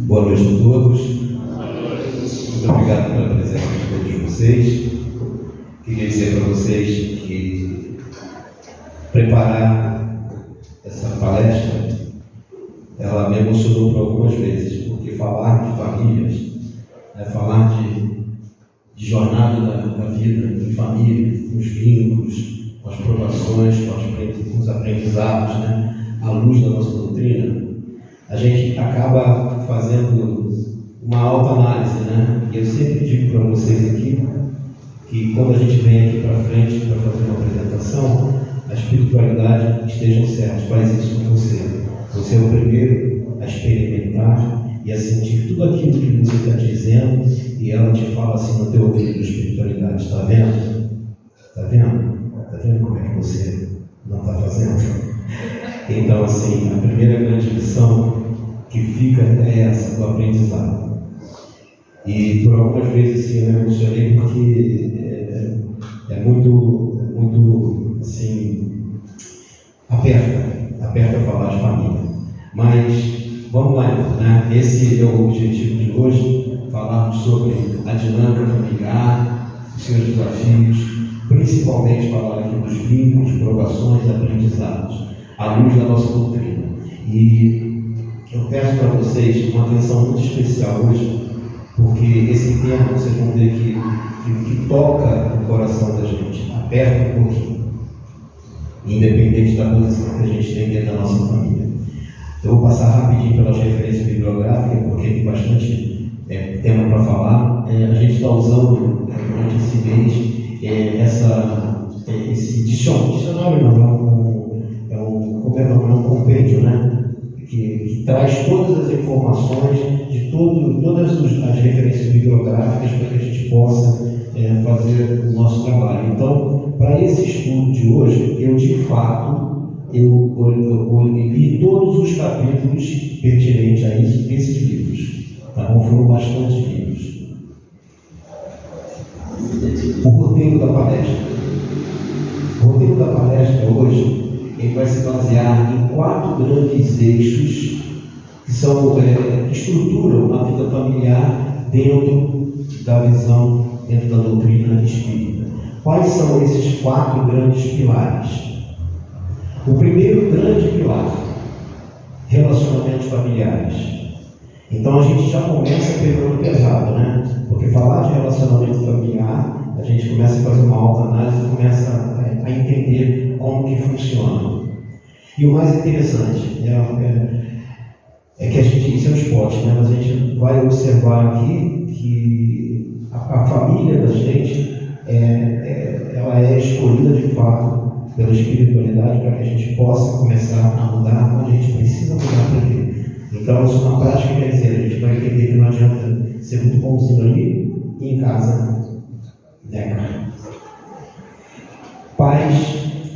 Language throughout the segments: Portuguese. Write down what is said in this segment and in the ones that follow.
Boa noite a todos. Muito obrigado pela presença de todos vocês. Queria dizer para vocês que preparar essa palestra, ela me emocionou por algumas vezes, porque falar de famílias, falar de jornada da vida em família, com os vínculos, com as provações, com os aprendizados, à luz da nossa doutrina, a gente acaba fazendo uma autoanálise, E eu sempre digo para vocês aqui que quando a gente vem aqui para frente para fazer uma apresentação, a espiritualidade estejam certos, faz isso com você. Você é o primeiro a experimentar e a sentir tudo aquilo que você está dizendo, e ela te fala assim no teu ouvido, espiritualidade. Está vendo? Está vendo? Está vendo como é que você não está fazendo? Então, assim, a primeira grande lição que fica é essa, do aprendizado. E por algumas vezes, assim, eu me emocionei porque é muito, assim, aperta falar de família. Mas, vamos lá, Esse é o objetivo de hoje, falarmos sobre a dinâmica familiar, os seus desafios, principalmente falar aqui dos vínculos, provações e aprendizados, à luz da nossa doutrina. E eu peço para vocês uma atenção muito especial hoje, porque esse tema vocês vão ver que toca o coração da gente, aperta um pouquinho, independente da posição que a gente tem dentro da nossa família. Eu vou passar rapidinho pelas referências bibliográficas, porque tem bastante tema para falar. A gente está usando durante esse mês esse dicionário é um compêndio, que traz todas as informações de todas as referências bibliográficas para que a gente possa fazer o nosso trabalho. Então, para esse estudo de hoje, eu de fato li todos os capítulos pertinentes a isso, esses livros. Tá bom? Foram bastantes livros. O roteiro da palestra. O roteiro da palestra hoje ele vai se basear em 4 grandes eixos que estruturam a vida familiar dentro da visão, dentro da doutrina espírita. Quais são esses 4 grandes pilares? O primeiro grande pilar, relacionamentos familiares. Então a gente já começa pegando pesado, Porque falar de relacionamento familiar, a gente começa a fazer uma autoanálise e começa a entender como que funciona. E o mais interessante é que a gente, isso é um esporte, mas a gente vai observar aqui que a família da gente ela é escolhida de fato pela espiritualidade para que a gente possa começar a mudar quando a gente precisa mudar para quê? Então, isso na prática quer dizer, a gente vai entender que não adianta ser muito bonzinho ali e em casa Pais,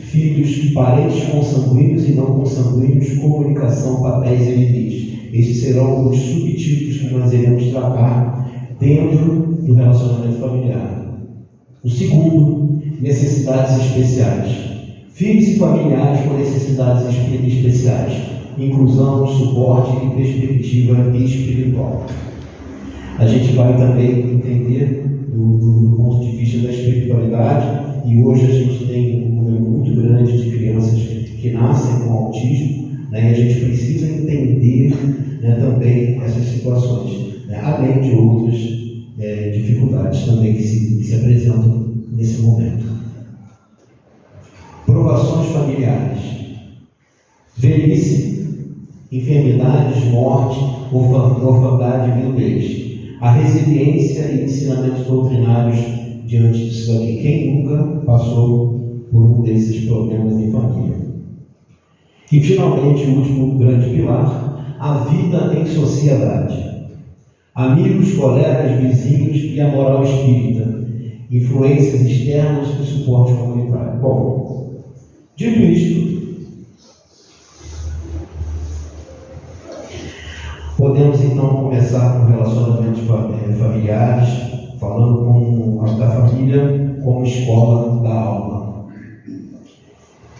filhos, parentes consanguíneos e não consanguíneos, comunicação, papéis e limites. Esses serão os subtipos que nós iremos tratar dentro do relacionamento familiar. O segundo, necessidades especiais. Filhos e familiares com necessidades especiais, inclusão, suporte e perspectiva espiritual. A gente vai também entender do ponto de vista da espiritualidade, e hoje a gente tem um número muito grande de crianças que nascem com autismo, e a gente precisa entender também essas situações, além de outras dificuldades também que se apresentam nesse momento. Provações familiares, velhice, enfermidades, morte, orfandade e viuvez. A resiliência e ensinamentos doutrinários diante disso daqui. Quem nunca passou por um desses problemas em família? E finalmente, o último grande pilar, a vida em sociedade. Amigos, colegas, vizinhos e a moral espírita. Influências externas e suporte comunitário. Bom, dito isto, podemos então começar com relacionamentos familiares, falando da família como escola da alma.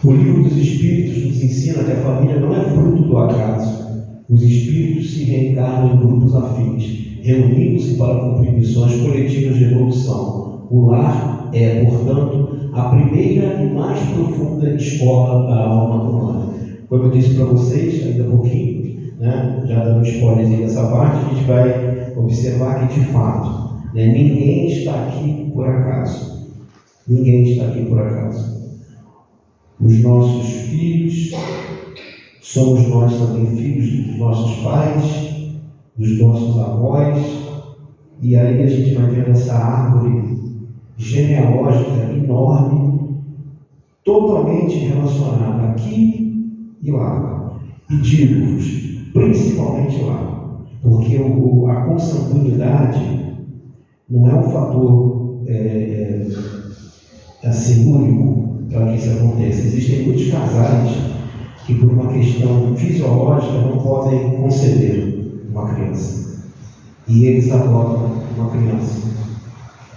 O Livro dos Espíritos nos ensina que a família não é fruto do acaso. Os espíritos se reencarnam em grupos afins, reunindo-se para cumprir missões coletivas de evolução. O lar é, portanto, a primeira e mais profunda escola da alma humana. Como eu disse para vocês, ainda há pouquinho, né, já dando spoiler dessa parte, a gente vai observar que, de fato, ninguém está aqui por acaso. Ninguém está aqui por acaso. Os nossos filhos, somos nós também filhos dos nossos pais, dos nossos avós, e aí a gente vai vendo essa árvore genealógica enorme, totalmente relacionada aqui e lá. E digo-vos, principalmente lá, porque a consanguinidade não é um fator assim, único para que isso aconteça. Existem muitos casais que, por uma questão fisiológica, não podem conceber uma criança. E eles adotam uma criança.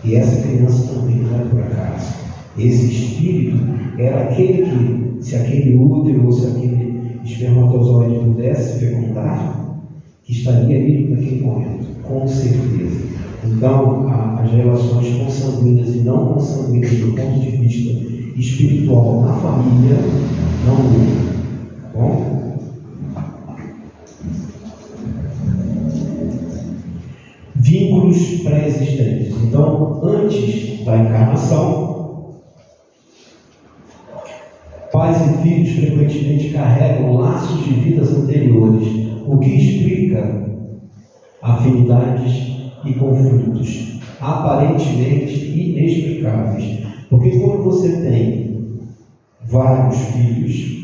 E essa criança também não é por acaso. Esse espírito era aquele que, se aquele útero ou se aquele espermatozoide pudesse fecundar, que estaria ali naquele momento, com certeza. Então, as relações consanguíneas e não consanguíneas do ponto de vista espiritual na família não mudam. Tá bom? Vínculos pré-existentes. Então, antes da encarnação, pais e filhos frequentemente carregam laços de vidas anteriores, o que explica afinidades e conflitos aparentemente inexplicáveis. Porque quando você tem vários filhos,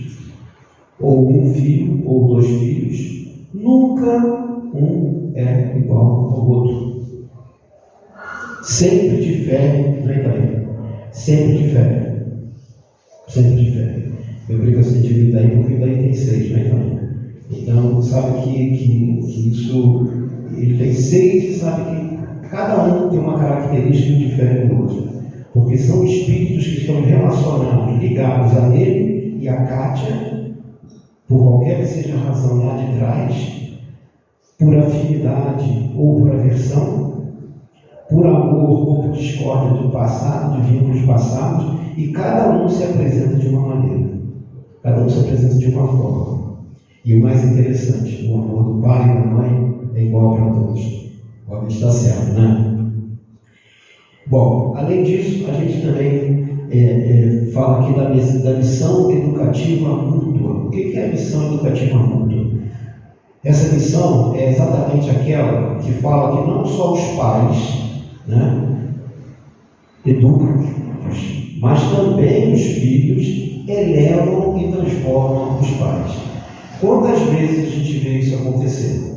ou um filho, ou dois filhos, nunca um é igual ao outro. Sempre difere, sempre difere. Sempre difere. Eu brinco assim de Itaí, porque Itaí tem 6, Então, sabe que isso, ele tem 6 e sabe que cada um tem uma característica que difere do outro. Porque são espíritos que estão relacionados, ligados a ele e a Kátia, por qualquer que seja a razão lá de trás, por afinidade ou por aversão, por amor ou por discórdia do passado, de vínculos passados, e cada um se apresenta de uma maneira, cada um se apresenta de uma forma. E o mais interessante, o amor do pai e da mãe é igual para todos. Pode estar certo, né? Bom, além disso, a gente também fala aqui da missão educativa mútua. O que é a missão educativa mútua? Essa missão é exatamente aquela que fala que não só os pais, educam, mas também os filhos elevam e transformam os pais. Quantas vezes a gente vê isso acontecer?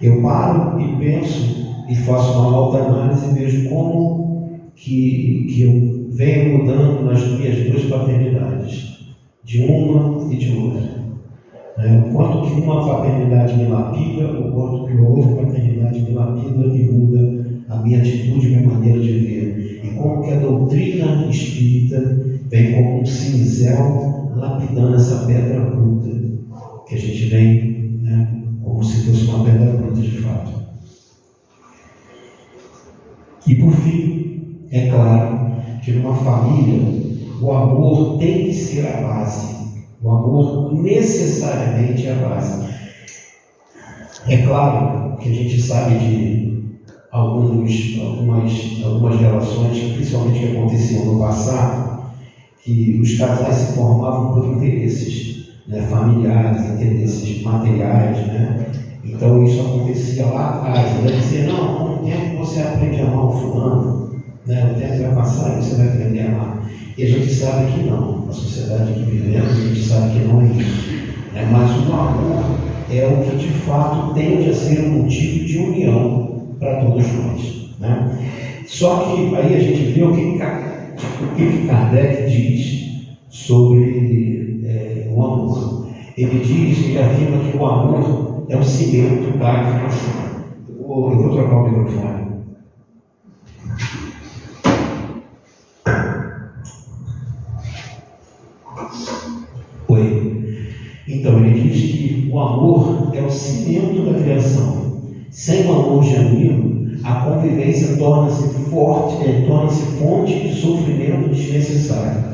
Eu paro e penso e faço uma autoanálise e vejo como que eu venho mudando nas minhas duas paternidades, de uma e de outra. O quanto que uma paternidade me lapida, o quanto que a outra paternidade me lapida e muda a minha atitude, a minha maneira de ver. E como que a doutrina espírita vem como um cinzel lapidando essa pedra bruta, que a gente vem, como se fosse uma pedra bruta de fato. E por fim, é claro que numa família o amor tem que ser a base. O amor necessariamente é a base. É claro que a gente sabe de algumas relações, principalmente que aconteciam no passado, que os casais se formavam por interesses familiares, interesses materiais, Então isso acontecia lá atrás. Ele dizia, não, com o tempo você aprende a amar o fulano, o tempo vai passar e você vai aprender a amar. E a gente sabe que não, na sociedade que vivemos, a gente sabe que não é isso. Mas o amor é o que de fato tende a ser um motivo de união para todos nós. Só que aí a gente vê o que Kardec diz sobre o amor. Ele afirma que o amor é o cimento da criação. Eu vou trocar o microfone. Oi. Então ele diz que o amor é o cimento da criação. Sem o amor genuíno, a convivência torna-se fonte de sofrimento desnecessário.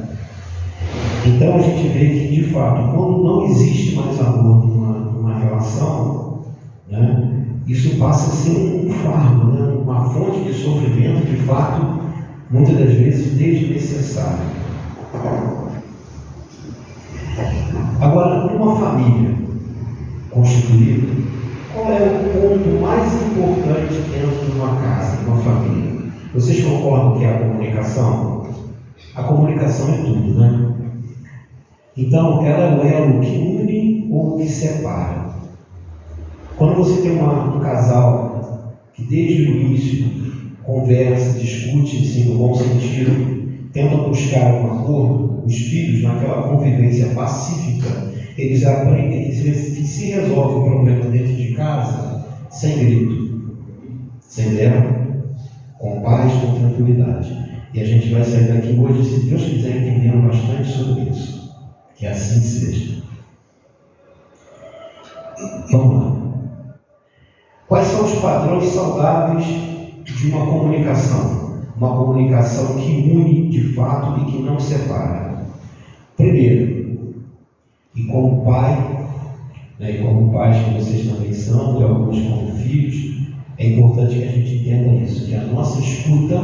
Então a gente vê que, de fato, quando não existe mais amor numa relação, né, isso passa a ser um fardo, né, uma fonte de sofrimento, de fato, muitas das vezes desnecessário. Agora, numa família constituída, qual é o ponto mais importante dentro de uma casa, de uma família? Vocês concordam que é a comunicação? A comunicação é tudo, né? Então, ela é o elo que une ou que separa. Quando você tem um casal que desde o início conversa, discute, assim, no bom sentido, tenta buscar um acordo, os filhos, naquela convivência pacífica, eles aprendem que se resolve o problema dentro de casa sem grito, sem guerra, com paz, com tranquilidade. E a gente vai sair daqui hoje, se Deus quiser, entendendo bastante sobre isso. Que assim seja. Vamos lá. Quais são os padrões saudáveis de uma comunicação? Uma comunicação que une de fato e que não separa. Primeiro, e como pai, né, e como pais que vocês também são, e alguns como filhos, é importante que a gente entenda isso, que a nossa escuta,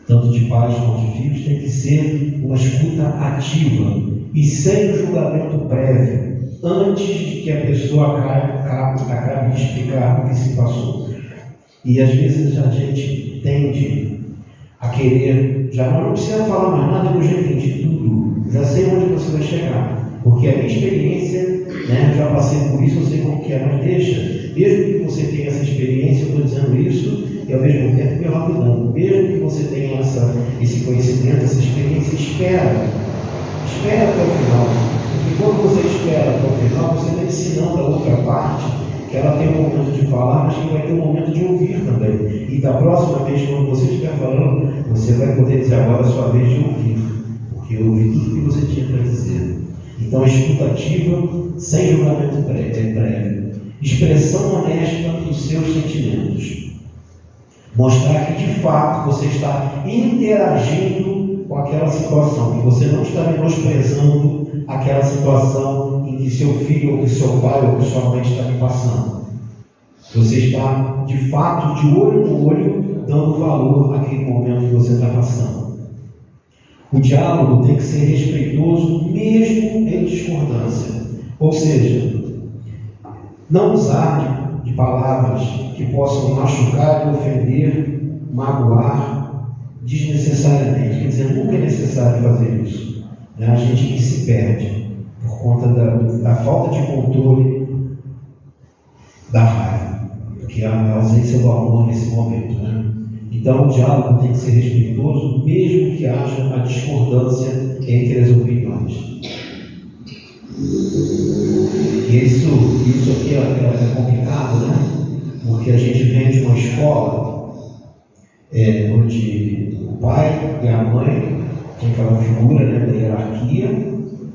tanto de pais como de filhos, tem que ser uma escuta ativa e sem julgamento prévio, antes de que a pessoa acabe de explicar o que se passou. E às vezes a gente tende a querer, já não precisa falar mais nada, eu já entendi tudo, já sei onde você vai chegar, porque a minha experiência, né, já passei por isso, eu sei como que é, mas deixa, mesmo que você tenha essa experiência, eu estou dizendo isso, e ao mesmo tempo me lapidando, mesmo que você tenha esse conhecimento, essa experiência, espera até o final, porque quando você espera até o final, você está ensinando a outra parte que ela tem um momento de falar, mas que vai ter um momento de ouvir também. E da próxima vez, quando você estiver falando, você vai poder dizer agora a sua vez de ouvir, porque eu ouvi tudo que você tinha para dizer. Então, escuta ativa, sem julgamento prévio. Expressão honesta dos seus sentimentos. Mostrar que, de fato, você está interagindo com aquela situação, que você não está menosprezando aquela situação em que seu filho, ou que seu pai, ou que sua mãe está me passando. Você está, de fato, de olho no olho, dando valor àquele momento que você está passando. O diálogo tem que ser respeitoso, mesmo em discordância. Ou seja, não usar de palavras que possam machucar, ofender, magoar desnecessariamente. Quer dizer, nunca é necessário fazer isso. A gente que se perde por conta da falta de controle da raiva, porque há a ausência do amor nesse momento, né? Então o diálogo tem que ser respeitoso, mesmo que haja a discordância entre as opiniões. E isso aqui é complicado, né? Porque a gente vem de uma escola onde o pai e a mãe tem aquela figura, né, da hierarquia,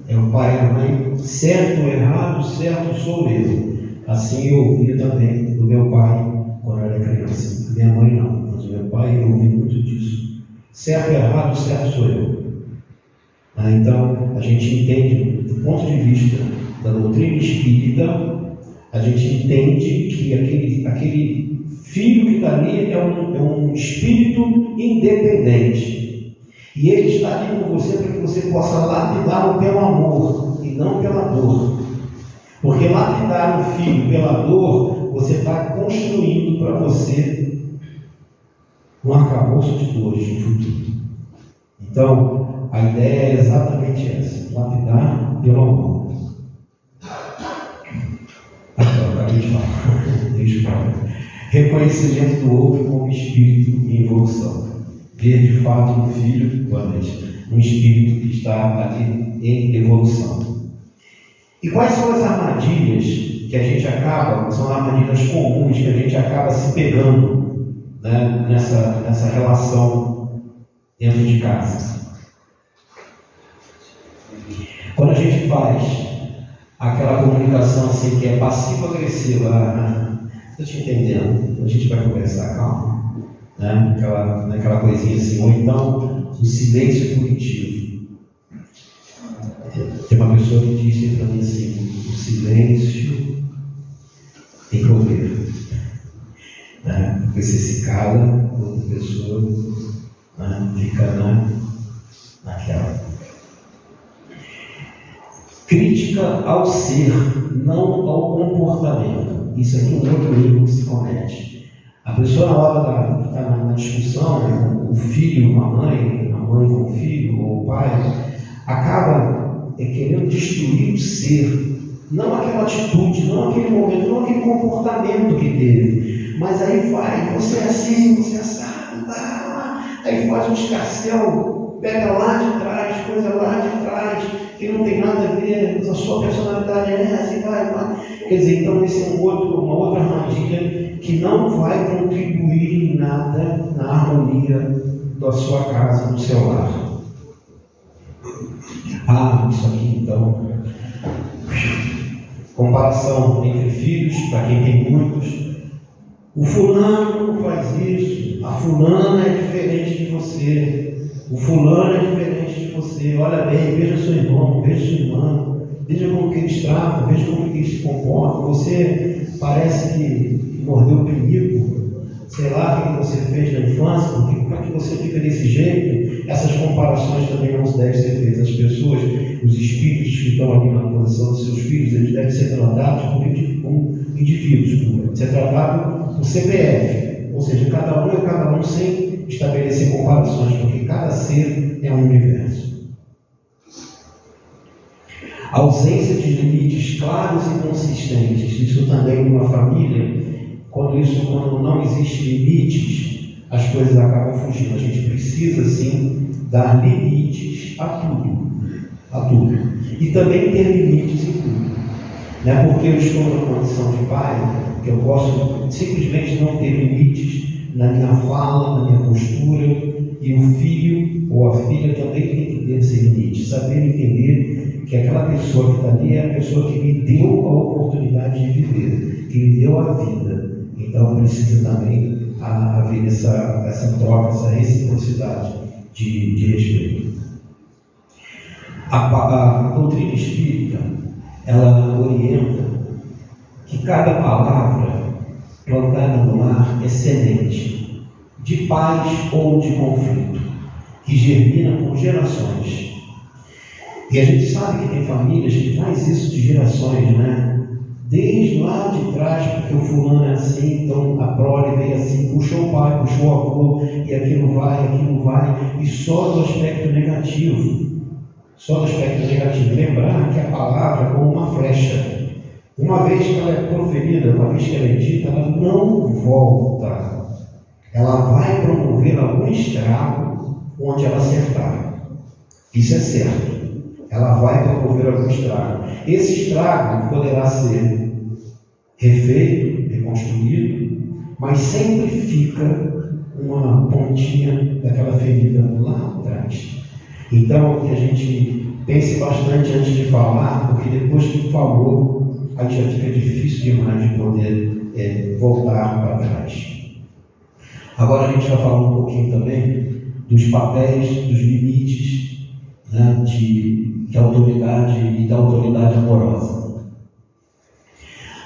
é o pai e a mãe, certo ou errado, certo sou eu. Assim eu ouvia também do meu pai quando eu era criança. Minha mãe não, mas o meu pai eu ouvi muito disso. Certo ou errado, certo sou eu. Então, a gente entende, do ponto de vista da doutrina espírita, a gente entende que aquele filho que está ali é um espírito independente. E ele está ali com você para que você possa lapidá-lo pelo amor e não pela dor. Porque lapidar o filho pela dor, você está construindo para você um arcabouço de dores no futuro. Então, a ideia é exatamente essa: lapidar pelo amor. Acabei de falar. Deixa eu falar. Reconhecimento do outro como espírito em evolução. Ver de fato no filho, um espírito que está ali em evolução. E quais são as armadilhas que a gente acaba, são armadilhas comuns que a gente acaba se pegando, né, nessa relação dentro de casa? Quando a gente faz aquela comunicação assim que é passivo-agressiva. Estou te entendendo, a gente vai conversar, calma. Né? Aquela coisinha assim, ou então o silêncio punitivo. Tem uma pessoa que disse para mim assim: o silêncio tem poder. Né? Porque você se cala, outra pessoa fica naquela. Crítica ao ser, não ao comportamento. Isso aqui é um outro erro que se comete. A pessoa, na hora que está na discussão, o filho com a mãe com o filho, ou o pai, acaba querendo destruir o ser. Não aquela atitude, não aquele momento, não aquele comportamento que teve. Mas aí vai, você é assim, você é assado, aí faz um escarcéu, pega lá de trás, coisa lá de trás, que não tem nada a ver, a sua personalidade é essa, e vai. Quer dizer, então esse é uma outra armadilha que não vai contribuir em nada na harmonia da sua casa, do seu lar. Isso aqui então. Comparação entre filhos, para quem tem muitos. O fulano faz isso, a fulana é diferente de você, o fulano é diferente de você. Olha bem, veja seu irmão, veja sua irmã, veja como que eles tratam, veja como que eles se comportam. Você parece que mordeu o penico, sei lá o que você fez na infância, como é que você fica desse jeito. Essas comparações também não devem ser feitas. As pessoas, os espíritos que estão ali na posição dos seus filhos, eles devem ser tratados como indivíduos, devem ser tratados por CPF, ou seja, cada um é cada um, sem estabelecer comparações, porque cada ser é um universo. A ausência de limites claros e consistentes, isso também numa família, quando não existe limites, as coisas acabam fugindo. A gente precisa sim dar limites a tudo, e também ter limites em tudo. Não é porque eu estou na condição de pai que eu posso simplesmente não ter limites na minha fala, na minha postura, e o filho ou a filha também tem que ter esse limite, saber entender que aquela pessoa que está ali é a pessoa que me deu a oportunidade de viver, que me deu a vida. Então precisa também haver essa troca, essa reciprocidade de respeito. A doutrina espírita, ela orienta que cada palavra plantada no lar é semente de paz ou de conflito, que germina por gerações. E a gente sabe que tem famílias que faz isso de gerações, né? Desde lá de trás, porque o fulano é assim, então a prole veio assim, puxou o pai, puxou o avô, e aquilo vai, e só do aspecto negativo. Lembrar que a palavra é como uma flecha. Uma vez que ela é proferida, uma vez que ela é dita, ela não volta. Ela vai promover algum estrago onde ela acertar. Isso é certo. Ela vai promover algum estrago. Esse estrago poderá ser refeito, reconstruído, mas sempre fica uma pontinha daquela ferida lá atrás. Então, que a gente pense bastante antes de falar, porque depois que falou, aí já fica difícil demais de poder voltar para trás. Agora a gente vai falar um pouquinho também dos papéis, dos limites, né, de autoridade e da autoridade amorosa.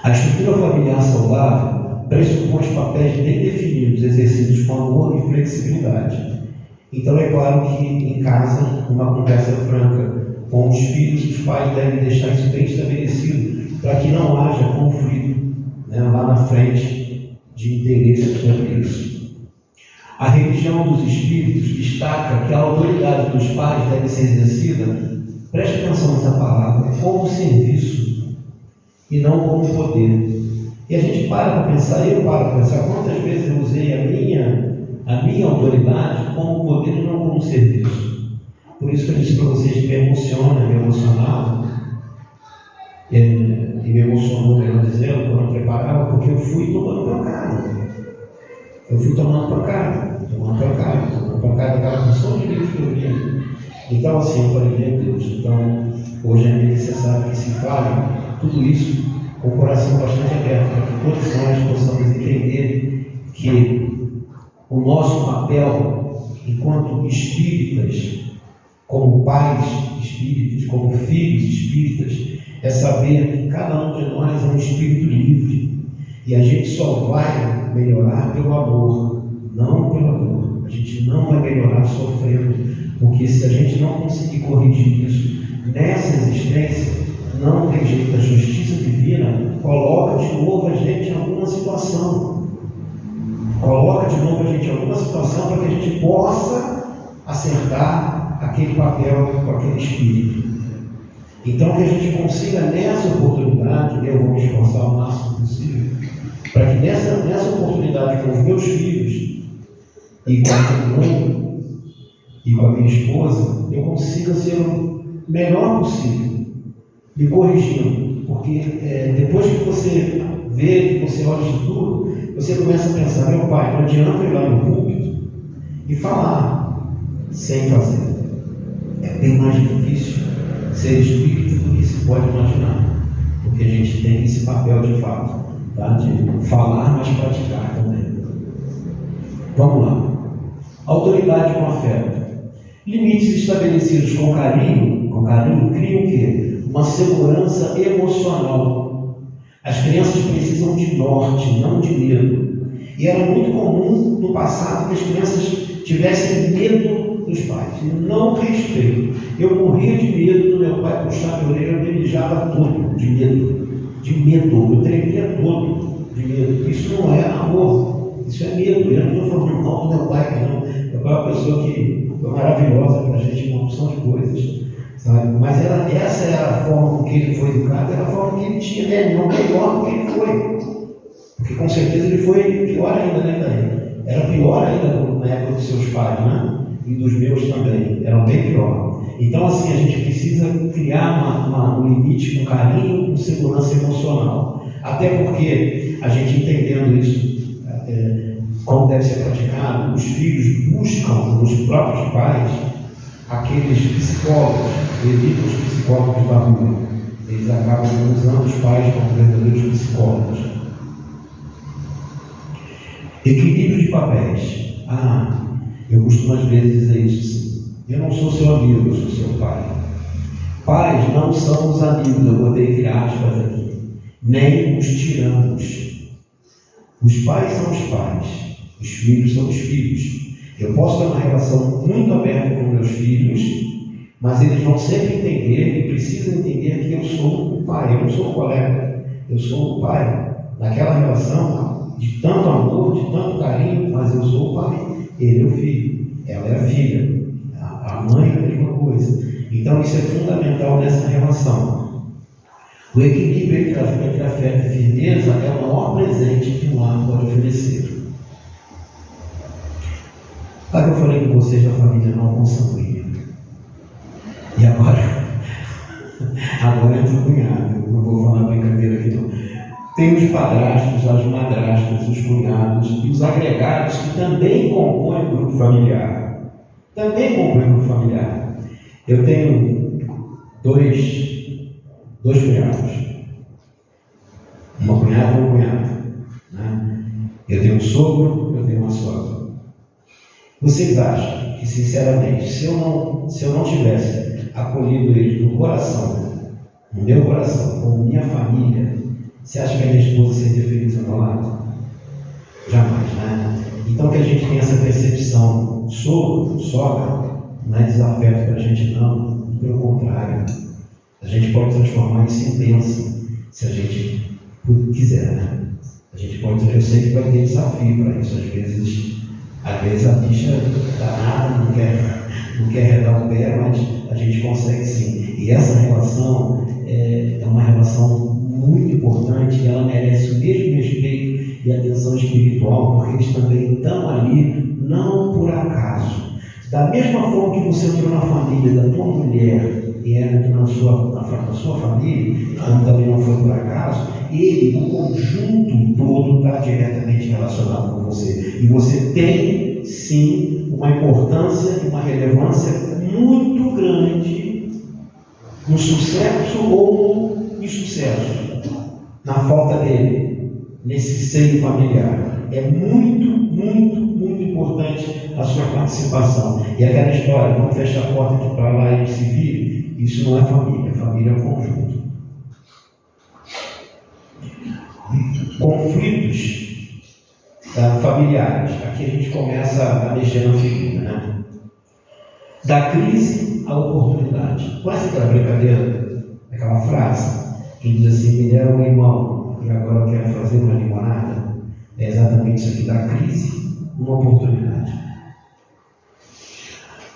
A estrutura familiar saudável pressupõe papéis bem definidos, exercidos com amor e flexibilidade. Então é claro que em casa, uma conversa franca com os filhos, os pais devem deixar isso bem estabelecido, para que não haja conflito, né, lá na frente de interesse sobre isso. A religião dos espíritos destaca que a autoridade dos pais deve ser exercida, preste atenção nessa palavra, como serviço e não como poder. E a gente para pensar, eu paro para pensar quantas vezes eu usei a minha autoridade como poder e não como serviço. Por isso que eu disse para vocês que me emociona, me emocionava, e me emocionou, melhor dizendo, quando eu preparava, porque eu fui tomando pancada. Daquela função de Deus que eu vi. Então assim, eu falei, meu Deus, então hoje é necessário que se fale tudo isso com o coração bastante aberto, para que todos nós possamos entender que o nosso papel enquanto espíritas, como pais espíritas, como filhos espíritas, é saber que cada um de nós é um espírito livre e a gente só vai melhorar pelo amor, não pela dor. A gente não vai melhorar sofrendo, porque se a gente não conseguir corrigir isso nessa existência, não tem jeito. A justiça divina coloca de novo a gente em alguma situação, para que a gente possa acertar aquele papel com aquele espírito. Então, que a gente consiga nessa oportunidade, eu vou me esforçar o máximo possível, para que nessa oportunidade com os meus filhos e com a minha mãe e com a minha esposa, eu consiga ser o melhor possível, me corrigindo, porque depois que você vê, que você olha isso tudo, você começa a pensar: meu pai, não adianta ir lá no púlpito e falar sem fazer. É bem mais difícil ser espírito do que se pode imaginar, porque a gente tem esse papel de fato, tá? De falar, mas praticar também. Vamos lá. Autoridade com afeto. Limites estabelecidos com carinho criam o quê? Uma segurança emocional. As crianças precisam de norte, não de medo. E era muito comum no passado que as crianças tivessem medo dos pais, não respeito. Eu morria de medo do meu pai puxar minha orelha, eu me mijava todo de medo, eu tremia todo de medo. Isso não é amor, isso é medo. Eu não estou falando mal do meu pai, não. Meu pai é uma pessoa que foi maravilhosa para a gente, uma opção de coisas, sabe? Mas essa era a forma com que ele foi educado, era a forma que ele tinha, né? Não melhor do que ele foi, porque com certeza ele foi pior ainda, né, Daí? Era pior ainda na época dos seus pais, né? E dos meus também, eram bem pior. Então, assim, a gente precisa criar um limite com carinho, com segurança emocional. Até porque a gente entendendo isso, como deve ser praticado, os filhos buscam nos próprios pais aqueles psicólogos, evitam os psicólogos da rua. Eles acabam usando os pais como verdadeiros psicólogos. Equilíbrio de papéis. Eu costumo às vezes dizer isso sim. Eu não sou seu amigo, eu sou seu pai. Pais não são os amigos, eu botei entre aspas aqui, nem os tiranos. Os pais são os pais, os filhos são os filhos. Eu posso ter uma relação muito aberta com meus filhos, mas eles vão sempre entender e precisam entender que eu sou o pai, eu não sou o colega, eu sou o pai. Naquela relação de tanto amor, de tanto carinho, mas eu sou o pai. Ele é o filho, ela é a filha, a mãe é a mesma coisa. Então isso é fundamental nessa relação. O equilíbrio entre afeto e firmeza é o maior presente que um lar pode oferecer. Sabe, eu falei com vocês da família não consanguínea. E agora entra o cunhado, eu não vou falar brincadeira aqui não. Tem os padrastos, as madrastas, os cunhados e os agregados que também compõem o grupo familiar. Eu tenho dois cunhados. Uma cunhada e um cunhado. Né? Eu tenho um sogro, eu tenho uma sogra. Vocês acham que, sinceramente, se eu não tivesse acolhido eles no meu coração, como minha família, você acha que a minha esposa seria feliz ao meu lado? Jamais, né? Então que a gente tem essa percepção, sogro, sogra, não é desafeto para a gente não, pelo contrário. A gente pode transformar isso em bênção, se a gente quiser, né? A gente pode, eu sei que vai ter desafio para isso, às vezes a bicha danada não quer redar o pé, mas a gente consegue sim. E essa relação é uma relação muito importante, e ela merece o mesmo respeito e atenção espiritual, porque eles também estão ali, não por acaso. Da mesma forma que você entrou na família da tua mulher e ela entrou na sua família, como também não foi por acaso, ele, o conjunto todo, está diretamente relacionado com você. E você tem, sim, uma importância e uma relevância muito grande no sucesso ou no insucesso, na falta dele, nesse seio familiar. É muito, muito, muito importante a sua participação. E aquela história, vamos fechar a porta aqui para lá e se vire, isso não é família, família é um conjunto. Conflitos familiares. Aqui a gente começa a mexer na figura, né? Da crise à oportunidade. Conhece aquela brincadeira, aquela frase que diz assim: me deram um limão e agora eu quero fazer uma limonada? É exatamente isso aqui, da crise, uma oportunidade.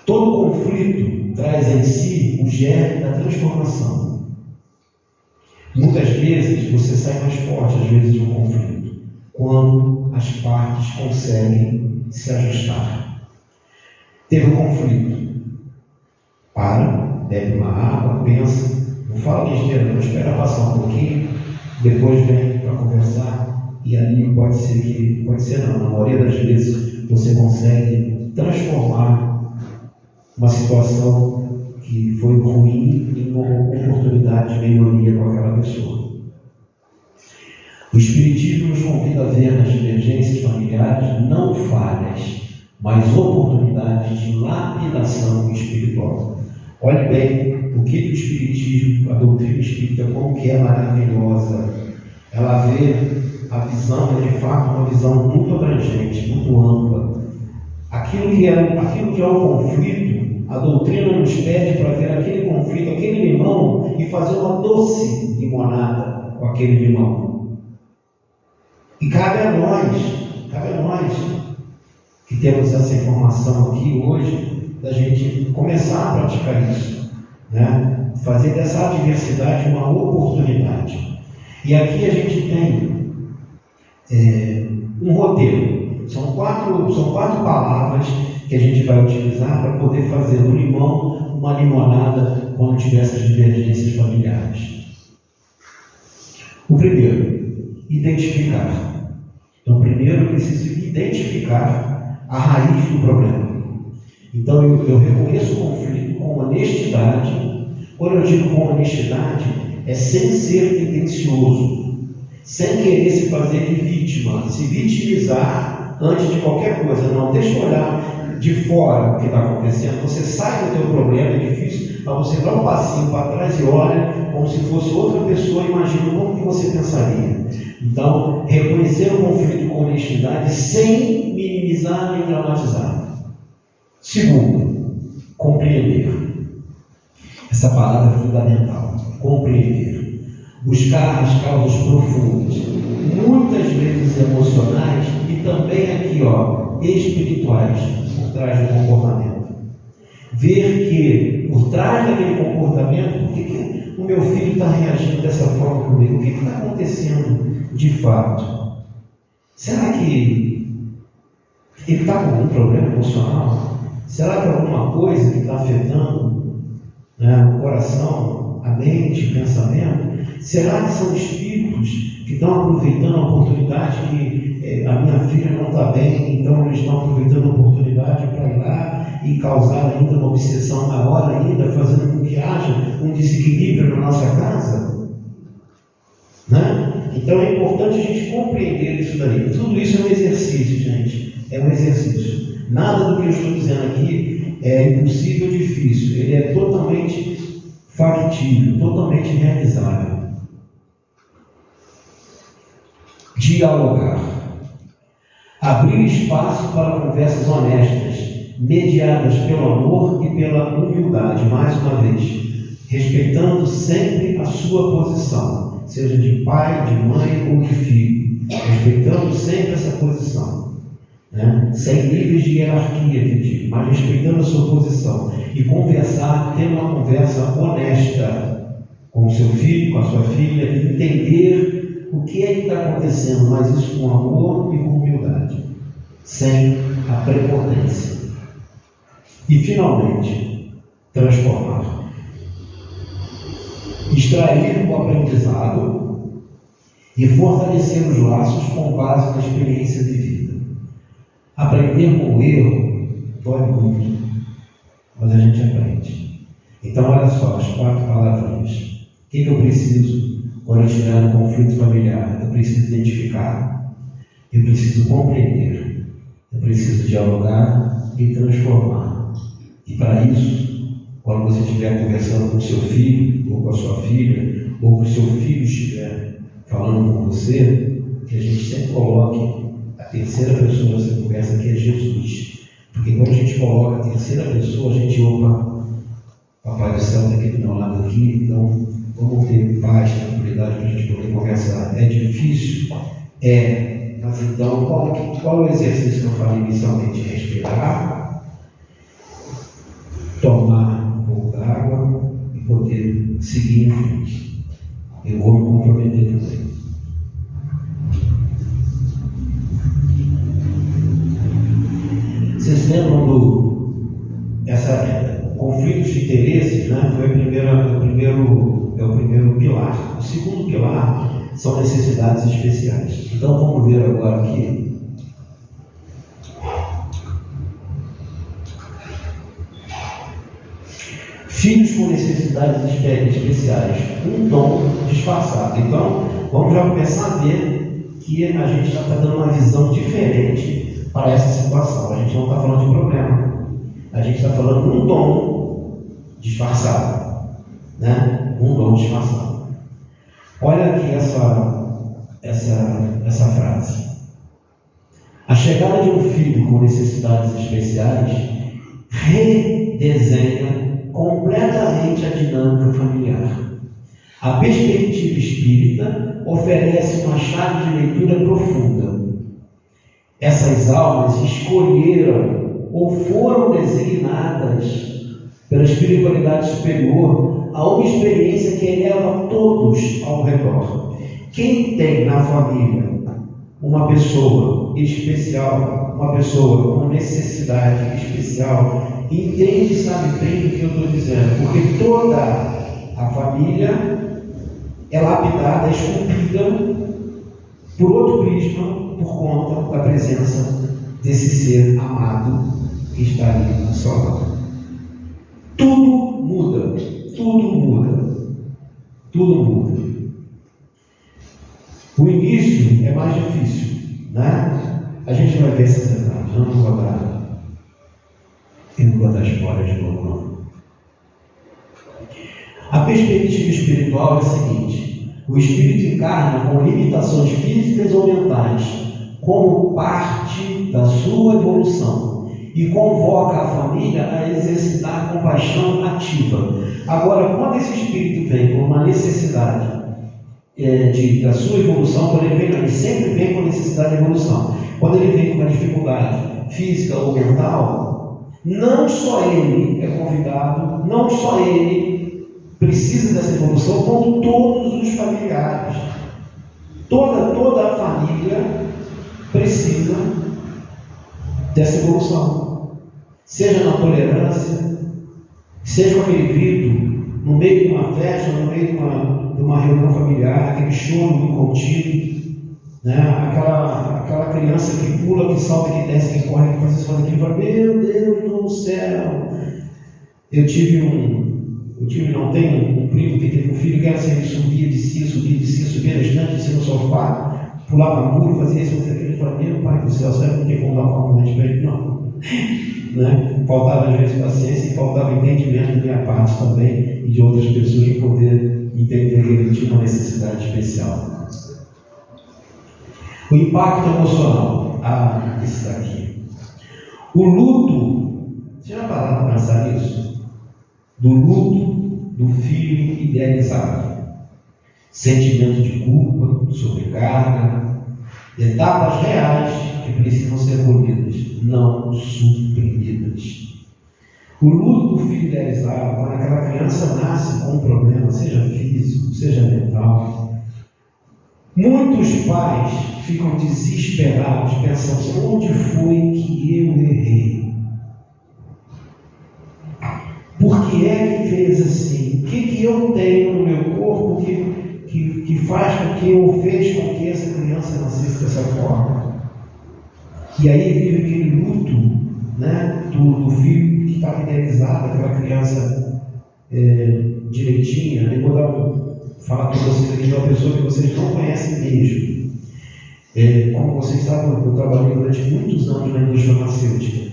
Todo conflito traz em si o germe da transformação. Muitas vezes você sai mais forte, às vezes, de um conflito, quando as partes conseguem se ajustar. Teve um conflito. Para, bebe uma água, pensa, não fala besteira, não, espera passar um pouquinho, depois vem para conversar, e ali pode ser não, na maioria das vezes você consegue transformar uma situação que foi ruim em uma oportunidade de melhoria com aquela pessoa. O Espiritismo nos convida a ver nas divergências familiares não falhas, mas oportunidades de lapidação espiritual. Olhe bem o que o Espiritismo, a doutrina espírita, como que é maravilhosa. Ela vê a visão, é de fato uma visão muito abrangente, muito ampla. Aquilo que é o conflito, a doutrina nos pede para ver aquele conflito, aquele limão, e fazer uma doce limonada com aquele limão. E cabe a nós, que temos essa informação aqui hoje, da gente começar a praticar isso, né? Fazer dessa adversidade uma oportunidade. E aqui a gente tem um roteiro. São quatro palavras que a gente vai utilizar para poder fazer do limão uma limonada quando tiver essas divergências familiares. O primeiro, identificar. Então, primeiro eu preciso identificar a raiz do problema. Então, eu reconheço o conflito com honestidade. Quando eu digo com honestidade, é sem ser tendencioso, sem querer se fazer de vítima, se vitimizar antes de qualquer coisa. Não, deixa eu olhar de fora o que está acontecendo. Você sai do teu problema, é difícil, mas você dá um passinho para trás e olha como se fosse outra pessoa, imagina como que você pensaria. Então, reconhecer o conflito com honestidade sem minimizar nem dramatizar. Segundo, compreender. Essa palavra é fundamental. Compreender. Buscar as causas profundas, muitas vezes emocionais e também aqui, espirituais, por trás do comportamento. Ver que, por trás daquele comportamento, por que o meu filho está reagindo dessa forma comigo? O que está acontecendo de fato? Será que ele está com algum problema emocional? Será que é alguma coisa que está afetando, né, o coração, a mente, o pensamento? Será que são espíritos que estão aproveitando a oportunidade que a minha filha não está bem, então eles estão aproveitando a oportunidade para ir lá e causar ainda uma obsessão maior ainda, fazendo com que haja um desequilíbrio na nossa casa? Né? Então é importante a gente compreender isso daí. Tudo isso é um exercício, gente. É um exercício. Nada do que eu estou dizendo aqui é impossível ou difícil. Ele é totalmente factível, totalmente realizável. Dialogar. Abrir espaço para conversas honestas, mediadas pelo amor e pela humildade, mais uma vez, respeitando sempre a sua posição, seja de pai, de mãe ou de filho, respeitando sempre essa posição, né? Sem níveis de hierarquia, que digo, mas respeitando a sua posição, e conversar, ter uma conversa honesta com o seu filho, com a sua filha, entender o que é que está acontecendo, mas isso com amor e com humildade, sem a prepotência. E finalmente, transformar. Extrair o aprendizado e fortalecer os laços com base na experiência vivida. Aprender com o erro dói muito, mas a gente aprende. Então, olha só, as 4 palavrinhas. O que eu preciso quando eu estiver no conflito familiar, eu preciso identificar, eu preciso compreender, eu preciso dialogar e transformar. E para isso, quando você estiver conversando com o seu filho, ou com a sua filha, ou com o seu filho estiver falando com você, que a gente sempre coloque a terceira pessoa nessa conversa, que é Jesus. Porque quando a gente coloca a terceira pessoa, a gente opa, Papai do Céu está aqui do meu lado aqui, então vamos ter paz, tranquilidade para a gente poder conversar. É difícil? É. Mas então, qual é o exercício que eu falei inicialmente? Respirar, tomar um pouco d'água e poder seguir em frente. Eu vou me comprometer também. Vocês lembram do conflito de interesses, né? Foi o primeiro pilar. O segundo pilar são necessidades especiais. Então vamos ver agora aqui. Filhos com necessidades especiais, um dom disfarçado. Então vamos já começar a ver que a gente já está dando uma visão diferente para essa situação. A gente não está falando de problema, a gente está falando de um dom disfarçado, né? Um dom disfarçado. Olha aqui essa frase. A chegada de um filho com necessidades especiais redesenha completamente a dinâmica familiar. A perspectiva espírita oferece uma chave de leitura profunda. Essas almas escolheram ou foram designadas pela espiritualidade superior a uma experiência que eleva todos ao redor. Quem tem na família uma pessoa especial, uma pessoa com necessidade especial, entende e sabe bem o que eu estou dizendo, porque toda a família é lapidada, é esculpida por outro prisma, por conta da presença desse ser amado que está ali na sua lado. Tudo muda, tudo muda, tudo muda. O início é mais difícil, né? A gente vai ver essas etapas, eu não vou dar spoiler de novo, não. A perspectiva espiritual é a seguinte: o espírito encarna com limitações físicas ou mentais como parte da sua evolução e convoca a família a exercitar compaixão ativa. Agora, quando esse espírito vem com uma necessidade da sua evolução, quando ele sempre vem com necessidade de evolução. Quando ele vem com uma dificuldade física ou mental, não só ele é convidado, não só ele precisa dessa evolução, como todos os familiares. Toda a família precisa dessa evolução. Seja na tolerância, seja com aquele grito no meio de uma festa, no meio de uma reunião familiar, aquele choro incontido, né? aquela criança que pula, que salta, que desce, que corre, que faz isso, faz aquilo, e fala: meu Deus do céu! Tenho um primo que teve um filho que era assim, ele subia na estante, descia no sofá, pulava muro, fazia isso, fazia aquilo, ele falava: meu pai do céu, será que não tem como dar uma calmante para ele? Não. Né? Faltava às vezes paciência e faltava entendimento da minha parte também e de outras pessoas para poder entender que ele tinha uma necessidade especial. O impacto emocional. Esse daqui. O luto. Você já parou para pensar nisso? Do luto do filho idealizado. Sentimento de culpa, sobrecarga, etapas reais que precisam ser colhidas, não suprimidas. O luto do filho idealizado, quando aquela criança nasce com um problema, seja físico, seja mental, muitos pais ficam desesperados, pensando: onde foi que eu errei? Por que é que fez assim? O que eu tenho no meu corpo que faz com que eu fez com que essa criança nascesse dessa forma? E aí vive aquele luto, né, do filho que estava idealizado, aquela criança direitinha. Eu vou dar falar para vocês aqui de uma pessoa que vocês não conhecem mesmo. Como vocês sabem, eu trabalhei durante muitos anos na indústria farmacêutica.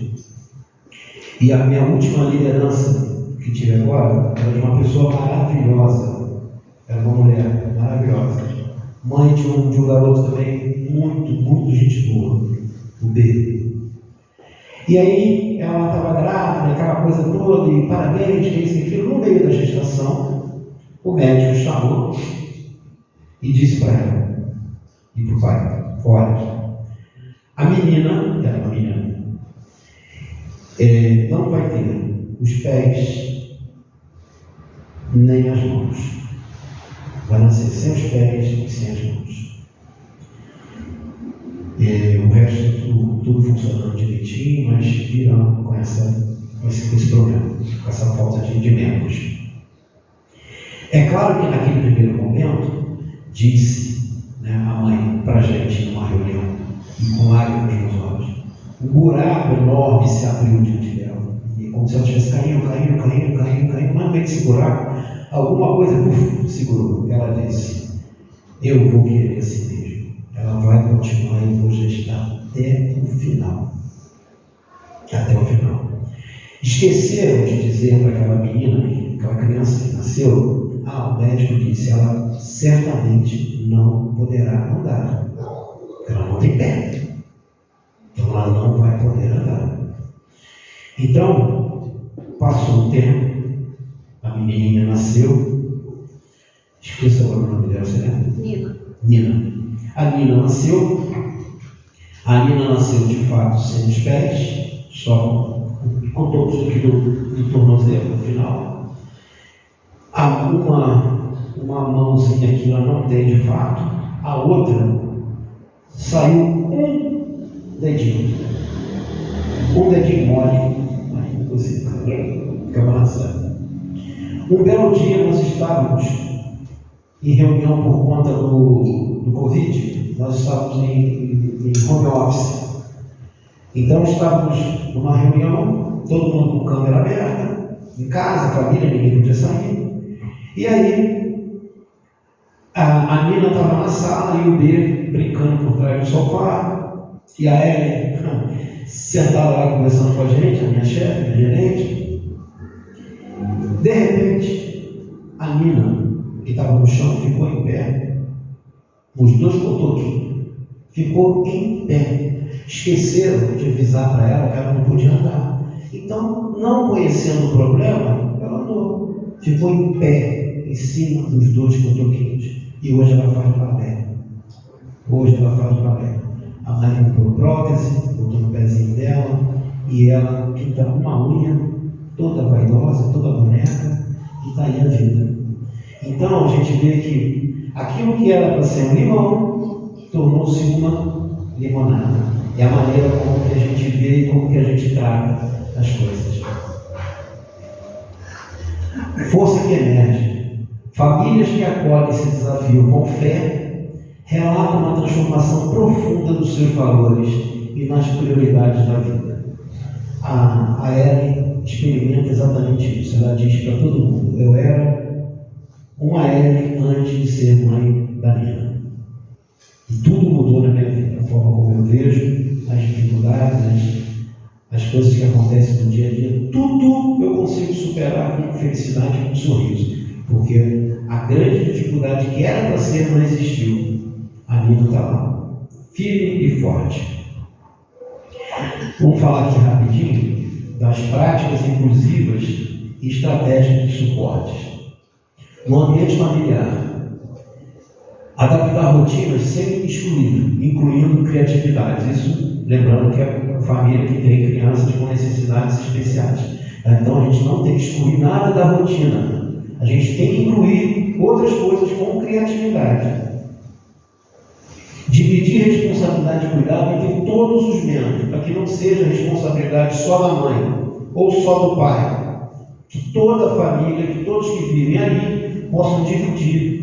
E a minha última liderança que tive agora era de uma pessoa maravilhosa. Era uma mulher maravilhosa. Mãe de um garoto também muito gente boa, o B. E aí ela estava grávida, aquela coisa toda, e parabéns, que isso e aquilo. No meio da gestação, o médico chamou e disse para ela e para o pai: olha, a menina, era uma menina, não vai ter os pés nem as mãos. Vai nascer sem os pés e sem as mãos. O resto tudo funcionando direitinho, mas virando com esse problema, com essa falta de membros. É claro que naquele primeiro momento, disse, né, a mãe para a gente numa reunião, e com lágrimas nos olhos, um buraco enorme se abriu diante dela, e como se ela estivesse caindo, mas no meio desse buraco, alguma coisa segurou. Ela disse: eu vou querer assim mesmo. Ela vai continuar e vou gestar até o final. Até o final. Esqueceram de dizer para aquela menina, aquela criança que nasceu, o médico disse: ela certamente não poderá andar. Ela não tem pé. Então ela não vai poder andar. Então, passou um tempo, a menininha nasceu. Esqueça agora o nome dela, você lembra? Nina. A Nina nasceu de fato sem os pés, só com todos aqui do tornozelo no final. Uma mãozinha que ela não tem de fato, a outra saiu um dedinho mole, aí você fica balançando. Um belo dia nós estávamos em reunião por conta do Covid, nós estávamos em home office. Então estávamos numa reunião, todo mundo com câmera aberta, em casa, família, ninguém podia sair. E aí a Nina estava na sala e o B brincando por trás do sofá, e a Ellen sentada lá conversando com a gente, a minha chefe, a gerente. De repente, a Nina, que estava no chão, ficou em pé, os dois cotoquinhos, ficou em pé. Esqueceram de avisar para ela que ela não podia andar. Então, não conhecendo o problema, ela andou, ficou em pé, em cima dos dois cotoquinhos. E hoje ela faz balé. A mãe comprou prótese, botou no pezinho dela, e ela pinta uma unha, toda vaidosa, toda boneca, e está aí a vida. Então, a gente vê que aquilo que era para ser um limão, tornou-se uma limonada. É a maneira como que a gente vê e como que a gente trata as coisas. Força que emerge. Famílias que acolhem esse desafio com fé relatam uma transformação profunda dos seus valores e nas prioridades da vida. A Ellen experimenta exatamente isso. Ela diz para todo mundo: eu era uma Ellen antes de ser mãe da Nina. E tudo mudou na minha vida, a forma como eu vejo as dificuldades, as coisas que acontecem no dia a dia. Tudo eu consigo superar com felicidade e com um sorriso, porque a grande dificuldade que era para ser não existiu. A Nina está lá, firme e forte. Vamos falar aqui rapidinho das práticas inclusivas e estratégias de suporte. No ambiente familiar, adaptar rotinas sem excluir, incluindo criatividades. Isso, lembrando que é uma família que tem crianças com necessidades especiais. Então, a gente não tem que excluir nada da rotina. A gente tem que incluir outras coisas com criatividade. Dividir responsabilidade e cuidado entre todos os membros, para que não seja responsabilidade só da mãe ou só do pai. Que toda a família, que todos que vivem ali possam dividir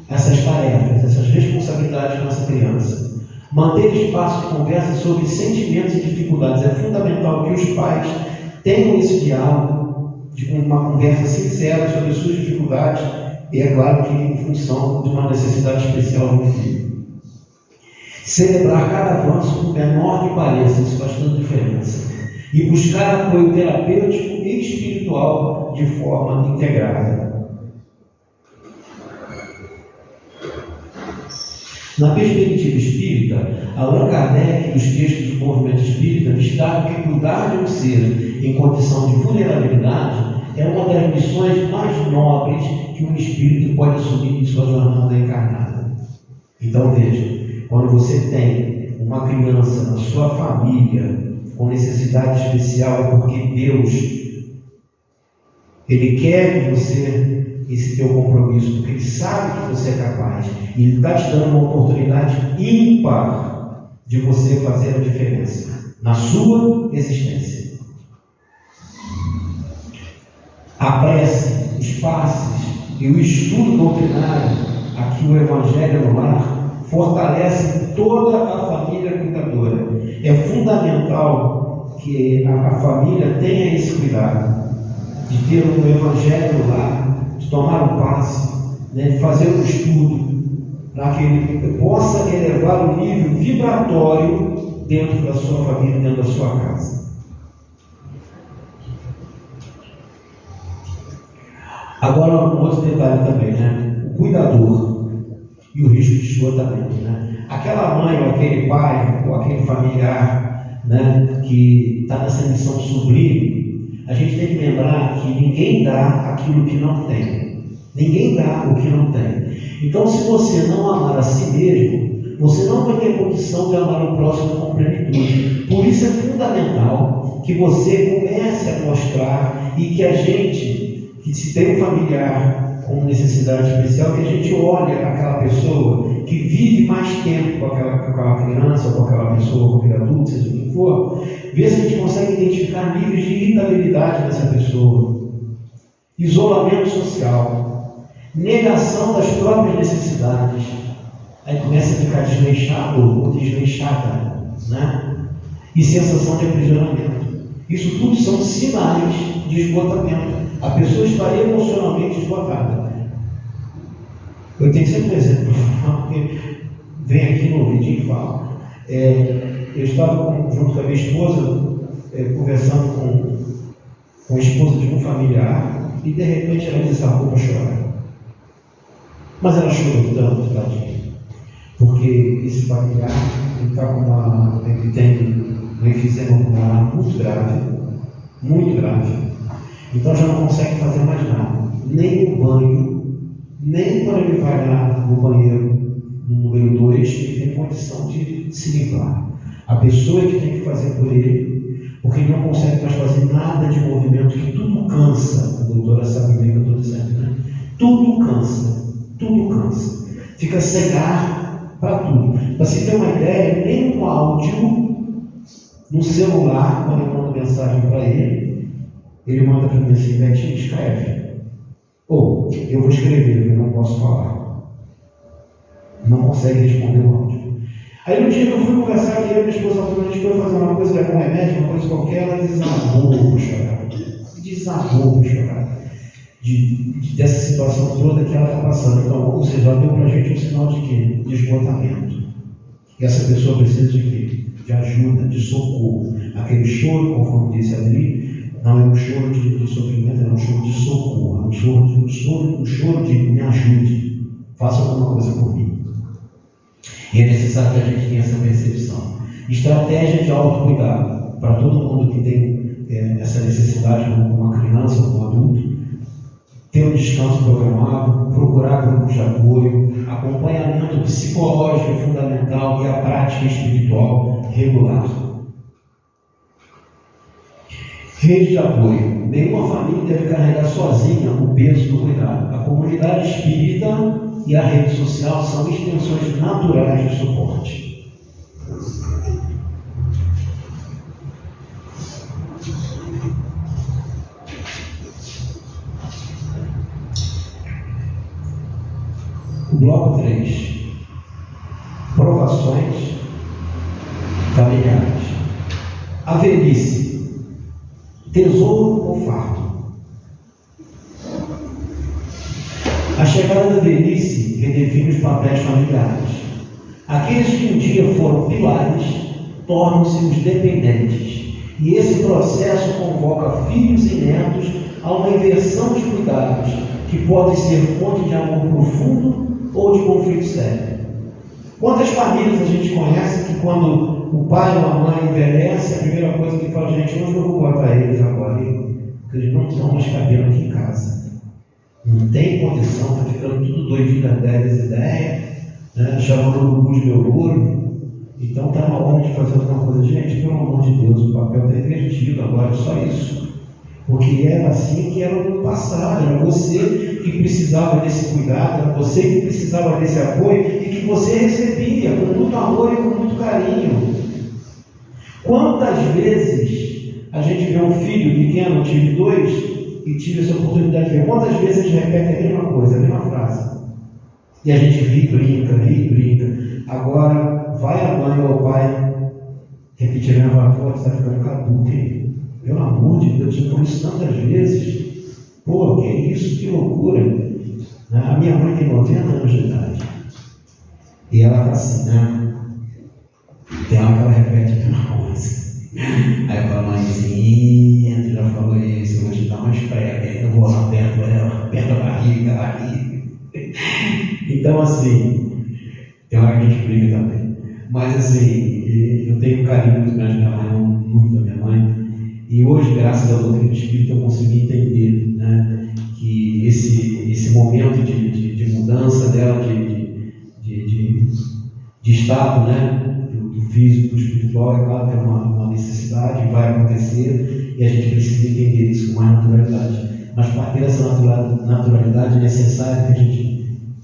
essas tarefas, essas responsabilidades com essa criança. Manter espaço de conversa sobre sentimentos e dificuldades. É fundamental que os pais tenham esse diálogo, de uma conversa sincera sobre as suas dificuldades e é claro que em função de uma necessidade especial do filho. Celebrar cada avanço, por menor que pareça, isso faz toda a diferença. E buscar apoio terapêutico e espiritual de forma integrada. Na perspectiva espírita, Allan Kardec e os textos do movimento espírita destacam que cuidar de um ser em condição de vulnerabilidade é uma das missões mais nobres que um espírito pode assumir em sua jornada encarnada. Então veja, quando você tem uma criança na sua família com necessidade especial, é porque Deus, Ele quer que você esse teu compromisso, porque Ele sabe que você é capaz, e Ele está te dando uma oportunidade ímpar de você fazer a diferença na sua existência. A prece, os passes e o estudo doutrinário, aqui o Evangelho no lar, fortalecem toda a família cuidadora. É fundamental que a família tenha esse cuidado de ter um Evangelho no lar, de tomar um passe, de fazer um estudo, para que ele possa elevar o nível vibratório dentro da sua família, dentro da sua casa. Agora, um outro detalhe também, o cuidador e o risco de esgotamento. Aquela mãe, ou aquele pai, ou aquele familiar, que está nessa missão sublime, a gente tem que lembrar que ninguém dá aquilo que não tem. Ninguém dá o que não tem. Então, se você não amar a si mesmo, você não vai ter condição de amar o próximo com plenitude. Por isso é fundamental que você comece a mostrar e que a gente, que se tem um familiar com necessidade especial, que a gente olhe aquela pessoa que vive mais tempo com aquela criança, com aquela pessoa, com aquele adulto, seja o que for, ver se a gente consegue identificar níveis de irritabilidade dessa pessoa, isolamento social, negação das próprias necessidades, aí começa a ficar desleixado ou desleixada, e sensação de aprisionamento. Isso tudo são sinais de esgotamento. A pessoa está emocionalmente esgotada. Eu tenho sempre um exemplo, porque vem aqui no ouvidinho e fala. Eu estava junto com a minha esposa, conversando com a esposa de um familiar, e de repente ela desabou para chorar. Mas ela chorou tanto, tadinha, porque esse familiar ele tem um enfisema pulmonar muito grave, então já não consegue fazer mais nada, nem no banho, nem quando ele vai lá no banheiro, no número 2, ele tem condição de se limpar. A pessoa que tem que fazer por ele, porque ele não consegue mais fazer nada de movimento, que tudo cansa. A doutora sabe bem o que eu estou dizendo, Tudo cansa. Fica sem ar para tudo. Para você ter uma ideia, nem um áudio no celular, quando eu mando mensagem para ele manda para mim assim: Betinho, escreve. Ou eu vou escrever, eu não posso falar. Não consegue responder o áudio. Aí no dia que eu fui conversar com ele, minha esposa falou: a gente foi fazer uma coisa, com remédio, uma coisa qualquer, ela desabou para chorar. Dessa situação toda que ela está passando. Então, ou seja, ela deu para a gente um sinal de quê? De esgotamento. E essa pessoa precisa de quê? De ajuda, de socorro. Aquele choro, conforme disse ali, não é um choro de sofrimento, é um choro de socorro, é um choro de me ajude, faça alguma coisa por mim. E é necessário que a gente tenha essa percepção. Estratégia de autocuidado para todo mundo que tem essa necessidade, como uma criança, como um adulto. Ter um descanso programado, procurar grupos de apoio, acompanhamento psicológico é fundamental e a prática espiritual regular. Rede de apoio. Nenhuma família deve carregar sozinha o peso do cuidado. A comunidade espírita e a rede social são extensões naturais de suporte. Bloco 3. Provações familiares. A velhice. Tesouro ou fardo? A chegada da velhice redefine os papéis familiares. Aqueles que um dia foram pilares tornam-se os dependentes. E esse processo convoca filhos e netos a uma inversão de cuidados, que pode ser fonte de amor profundo ou de conflito sério. Quantas famílias a gente conhece que quando o pai ou a mãe envelhece, a primeira coisa que fala, gente, onde eu vou botar eles agora? Porque eles não estão mais cabendo aqui em casa. Não tem condição, está ficando tudo doidinho das ideias, né? Chamando o Gugu de meu ouro. Então está na hora de fazer alguma coisa. Gente, pelo amor de Deus, o papel está invertido agora, só isso. Porque era assim que era no passado, era você que precisava desse cuidado, era você que precisava desse apoio e que você recebia com muito amor e com muito carinho. Quantas vezes a gente vê um filho pequeno, eu tive 2 e tive essa oportunidade de ver, quantas vezes a gente repete a mesma coisa, a mesma frase. E a gente ri, brinca. Agora, vai a mãe ou o pai repetir a mesma coisa, está ficando caduco, hein? Pelo amor de Deus, eu falei isso tantas vezes. Pô, que isso, que loucura. A minha mãe tem 90 anos de idade. E ela está assim, né? Tem hora que ela repete a mesma coisa. Aí eu falo, mãezinha, tu já falou isso, eu vou te dar uma esprega. Eu vou lá perto dela, perto da barriga. Então, assim, tem hora que a gente briga também. Mas, assim, eu tenho um carinho muito grande da minha mãe, muito da minha mãe. E hoje, graças à doutrina espírita, eu consegui entender, né, que esse momento de mudança dela, de estado, né, do físico, do espiritual, é claro que é uma necessidade, vai acontecer, e a gente precisa entender isso com mais naturalidade. Mas para ter essa naturalidade é necessário que a gente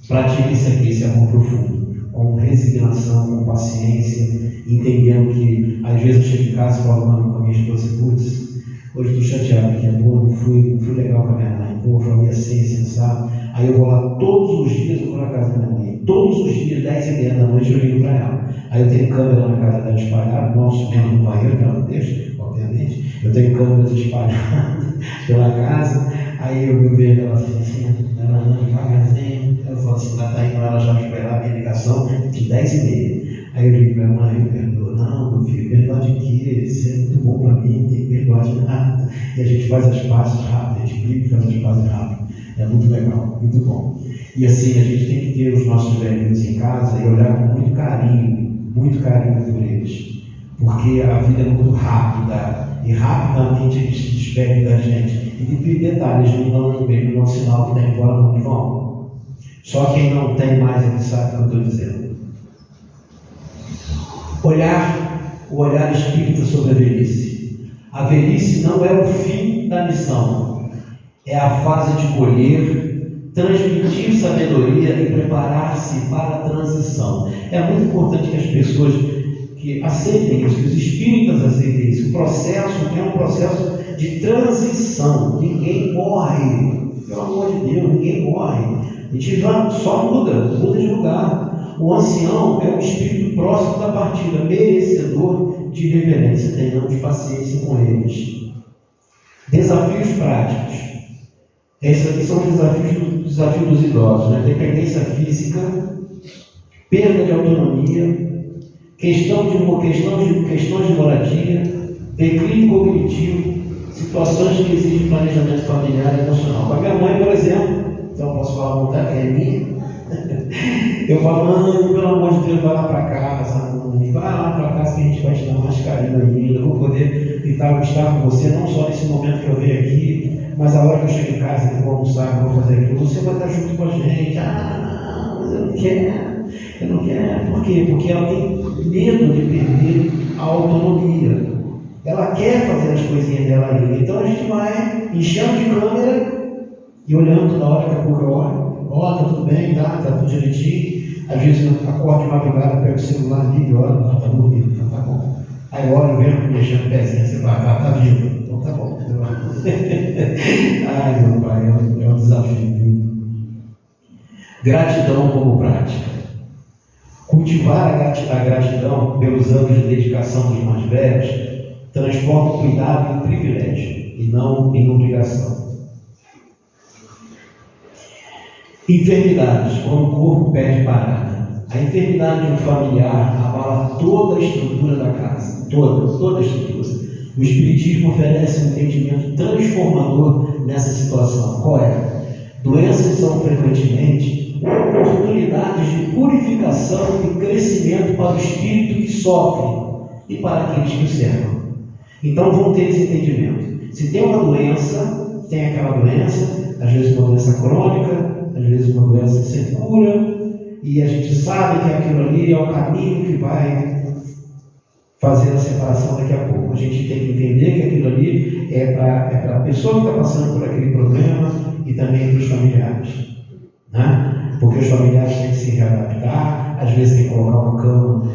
pratique isso aqui, esse amor profundo, com resignação, com paciência, entendendo que às vezes eu chego em casa falando com a minha esposa, putz, hoje estou chateado, porque não fui legal com a minha mãe, falei assim, sabe? Aí eu vou lá todos os dias, eu vou na casa da minha mãe, todos os dias, 10h30 da noite, eu ligo para ela. Aí eu tenho câmera na casa dela espalhada, nosso mesmo no banheiro, que ela não deixa, obviamente, eu tenho câmeras espalhadas pela casa, aí eu vejo ela assim, ela andando devagarzinho, ela fala assim, ela está indo, ela já esperar a minha ligação de 10h30. Aí eu digo para a mãe, me perdoa. Não, meu filho, perdoar de quê? Isso é muito bom para mim, não tem que perdoar de nada. E a gente faz as pazes rápido, a gente explica e faz as pazes rápido. É muito legal, muito bom. E assim, a gente tem que ter os nossos velhinhos em casa e olhar com muito carinho por eles. Porque a vida é muito rápida e rapidamente eles se despedem da gente. E de detalhes, eles não dão sinal que está embora, não vão. Só quem não tem mais é que sabe o que eu estou dizendo. O olhar espírita sobre a velhice. A velhice não é o fim da missão, é a fase de colher, transmitir sabedoria e preparar-se para a transição. É muito importante que as pessoas que aceitem isso, que os espíritas aceitem isso. O processo é um processo de transição. Ninguém morre, pelo amor de Deus, ninguém morre. A gente só muda de lugar. O ancião é um espírito próximo da partida, merecedor de reverência. Tenhamos paciência com eles. Desafios práticos. Esses aqui são os desafios dos idosos, né? Dependência física, perda de autonomia, questões de moradia, declínio cognitivo, situações que exigem planejamento familiar e emocional. Para minha mãe, por exemplo, então posso falar à vontade, que é minha. Eu falo, mãe, pelo amor de Deus, vai lá para casa, mãe, vai lá para casa que a gente vai te dar mais carinho ainda, eu vou poder estar com você, não só nesse momento que eu venho aqui, mas a hora que eu chego em casa, que eu vou almoçar, que eu vou fazer aquilo, você vai estar junto com a gente. Não, mas eu não quero. Por quê? Porque ela tem medo de perder a autonomia. Ela quer fazer as coisinhas dela ainda. Então a gente vai enchendo de câmera e olhando toda hora, daqui a pouco eu olho. Tá tudo bem, tá tudo direitinho. Às vezes eu acordo de madrugada, pego o celular, ligo e olho, tá dormindo, então tá bom. Aí eu olho, vejo mexendo o pezinho, você vai, tá vivo, então tá bom. Ai, meu pai, é um desafio, viu? Gratidão como prática. Cultivar a gratidão pelos anos de dedicação dos mais velhos transforma o cuidado em privilégio e não em obrigação. Enfermidades, quando o corpo pede parada. A enfermidade de um familiar abala toda a estrutura da casa, toda a estrutura. O Espiritismo oferece um entendimento transformador nessa situação. Qual é? Doenças são frequentemente oportunidades de purificação e crescimento para o espírito que sofre e para aqueles que o cercam. Então vão ter esse entendimento. Se tem uma doença, tem aquela doença, às vezes uma doença crônica, às vezes uma doença sem cura, e a gente sabe que aquilo ali é o caminho que vai fazer a separação daqui a pouco. A gente tem que entender que aquilo ali é para a pessoa que está passando por aquele problema e também para os familiares, né? Porque os familiares têm que se readaptar, às vezes tem que colocar uma cama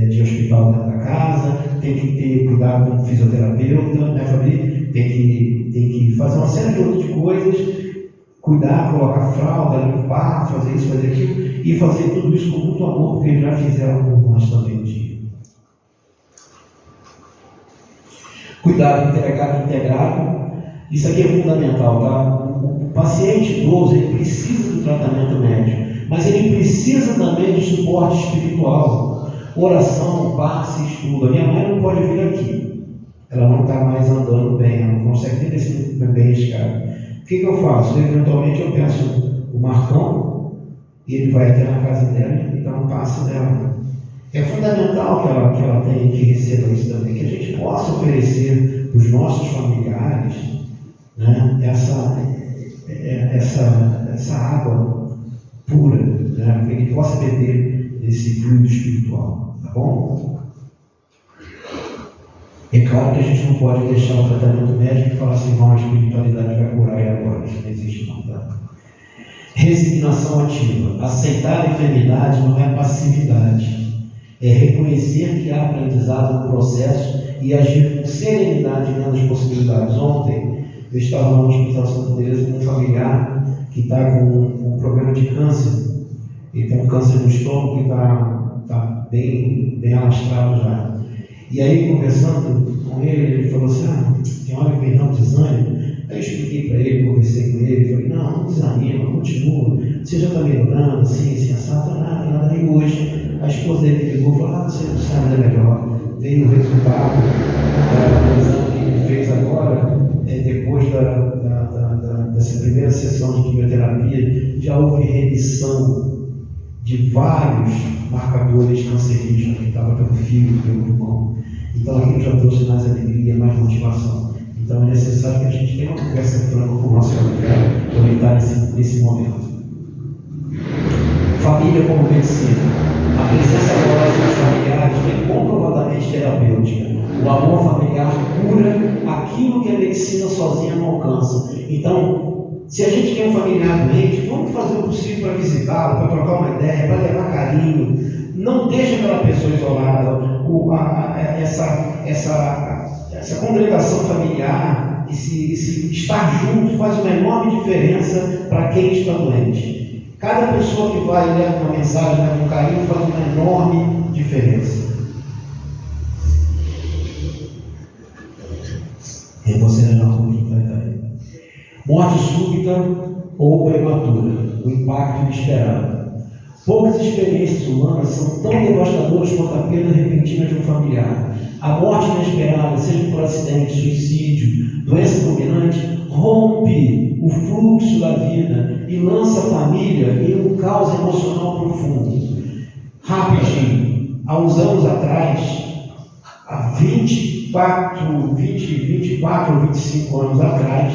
de hospital dentro da casa, tem que ter cuidado com o fisioterapeuta, né, Fabi? Tem que fazer uma série de outras coisas, cuidar, colocar fralda, limpar, fazer isso, fazer aquilo, e fazer tudo isso com muito amor, porque eles já fizeram com nós também um dia. Cuidado integrado, isso aqui é fundamental, tá? O paciente idoso, ele precisa do tratamento médico, mas ele precisa também de suporte espiritual, oração, passe, estudo. A minha mãe não pode vir aqui, ela não está mais andando bem, ela não consegue nem descer bem a escada. O que eu faço? Eventualmente eu peço o Marcão, e ele vai até na casa dela e dá um passe nela. É fundamental que ela tenha que receber isso também, que a gente possa oferecer para os nossos familiares, né, essa água pura, né, que ele possa beber esse fluido espiritual, tá bom? É claro que a gente não pode deixar o tratamento médico e falar assim, não, a espiritualidade vai curar e agora, isso não existe não, tá? Resignação ativa. Aceitar a enfermidade não é passividade. É reconhecer que há aprendizado no processo e agir com serenidade dentro das possibilidades. Ontem, eu estava no Hospital Santa Teresa com um familiar que está com um problema de câncer. Ele tem um câncer no estômago que está bem alastrado já. E aí, conversando com ele falou assim, tem hora que me dá um desânimo. Aí eu expliquei para ele, conversei com ele, falei, não desanima, continua, você já está melhorando, assim, assado, nada. E hoje, a esposa dele ligou e falou, você não sabe melhor. Veio o resultado do exame que ele fez agora, depois dessa primeira sessão de quimioterapia, já houve remissão de vários marcadores cancerígenos que estavam pelo fígado, pelo pulmão. Então aquilo já trouxe mais alegria, mais motivação. Então é necessário que a gente tenha uma conversa franca com o nosso familiar para ele estar nesse momento. Família como medicina. A presença amorosa dos familiares é comprovadamente terapêutica. O amor familiar cura aquilo que a medicina sozinha não alcança. Então, se a gente tem um familiar doente, vamos fazer o possível para visitá-lo, para trocar uma ideia, para levar carinho. Não deixe aquela pessoa isolada. Essa congregação familiar, esse estar junto faz uma enorme diferença para quem está doente. Cada pessoa que vai e leva uma mensagem, leva um carinho, faz uma enorme diferença. E você não é comigo, vai estar aí. Morte súbita ou prematura, o impacto inesperado. Poucas experiências humanas são tão devastadoras quanto a perda repentina de um familiar. A morte inesperada, seja por acidente, suicídio, doença fulminante, rompe o fluxo da vida e lança a família em um caos emocional profundo. Rapidinho, há uns anos atrás, há 24 ou 25 anos atrás,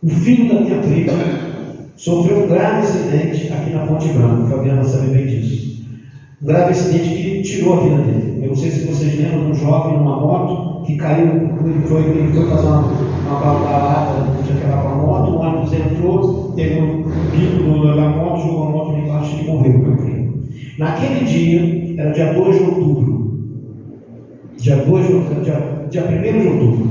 o filho da minha prima sofreu um grave acidente aqui na Ponte Branca. O Fabiano sabe bem disso. Um grave acidente que tirou a vida dele. Eu não sei se vocês lembram de um jovem numa moto que caiu, ele foi fazer uma balada, tinha que levar uma moto, o ônibus entrou, pegou o bico da moto, jogou a moto lá embaixo e morreu, meu primo. Naquele dia, era dia 2 de outubro. Dia 1º de outubro,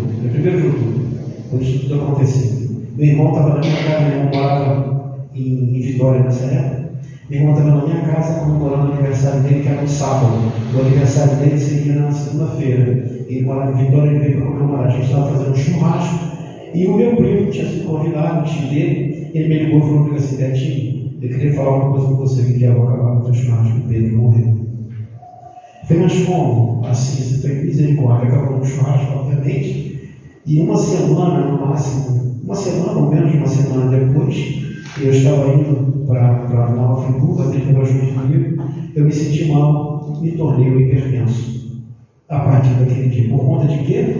quando isso tudo aconteceu. Meu irmão estava na minha casa, meu irmão morava em Vitória nessa época. Meu irmão estava na minha casa comemorando o aniversário dele, que era no sábado. O aniversário dele seria na segunda-feira. Ele morava em Vitória, ele veio para comemorar. A gente estava fazendo um churrasco e o meu primo tinha sido convidado, o tio dele, ele me ligou e falou assim, Betinho, eu queria falar uma coisa com você que eu vou acabar com o churrasco, o Pedro morreu. Eu falei, mas como? Assim, você foi misericórdia, acabou com o churrasco, obviamente, e uma semana, no máximo, uma semana ou menos de uma semana depois, eu estava indo para Nova Friburgo, ele estava junto comigo, eu me senti mal, me tornei um hipertenso a partir daquele dia. Por conta de quê?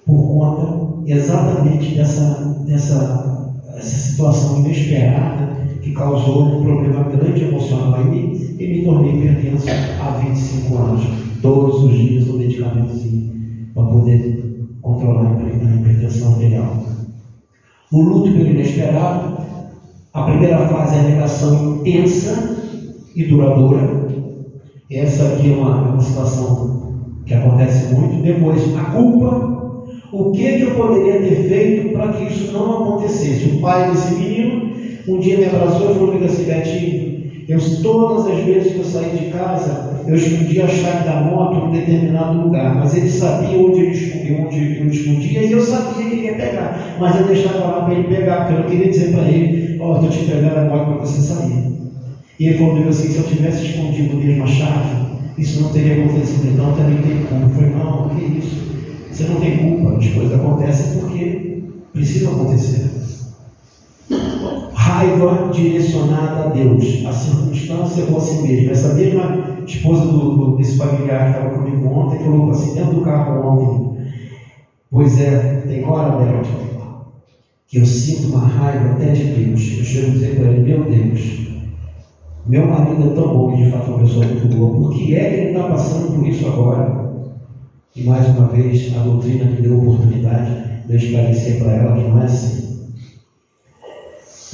Por conta exatamente dessa situação inesperada que causou um problema grande emocional em mim e me tornei hipertenso há 25 anos. Todos os dias um medicamentozinho para poder controlar a hipertensão arterial. O luto pelo inesperado, a primeira fase é a negação intensa e duradoura. Essa aqui é uma situação que acontece muito. Depois, a culpa. O que eu poderia ter feito para que isso não acontecesse? O pai desse menino um dia me abraçou e falou assim, Betinho, todas as vezes que eu saí de casa, eu escondia a chave da moto em um determinado lugar, mas ele sabia onde eu escondia e eu sabia que ele ia pegar, mas eu deixava lá para ele pegar, porque eu não queria dizer para ele, estou te entregando a moto para você sair. E ele falou assim, se eu tivesse escondido mesmo a chave, isso não teria acontecido, então eu também tenho culpa. Eu falei, não, o que é isso? Você não tem culpa, as coisas acontecem porque precisam acontecer. Raiva direcionada a Deus. A circunstância ou a si mesmo. Essa mesma esposa desse familiar que estava comigo ontem falou assim, dentro do carro ontem, pois é, tem hora, Beto, que eu sinto uma raiva até de Deus. Eu chego a dizer para ele, meu Deus, meu marido é tão bom e de fato é uma pessoa muito boa, por que é que ele está passando por isso agora? E mais uma vez, a doutrina me deu a oportunidade de eu esclarecer para ela que não é assim.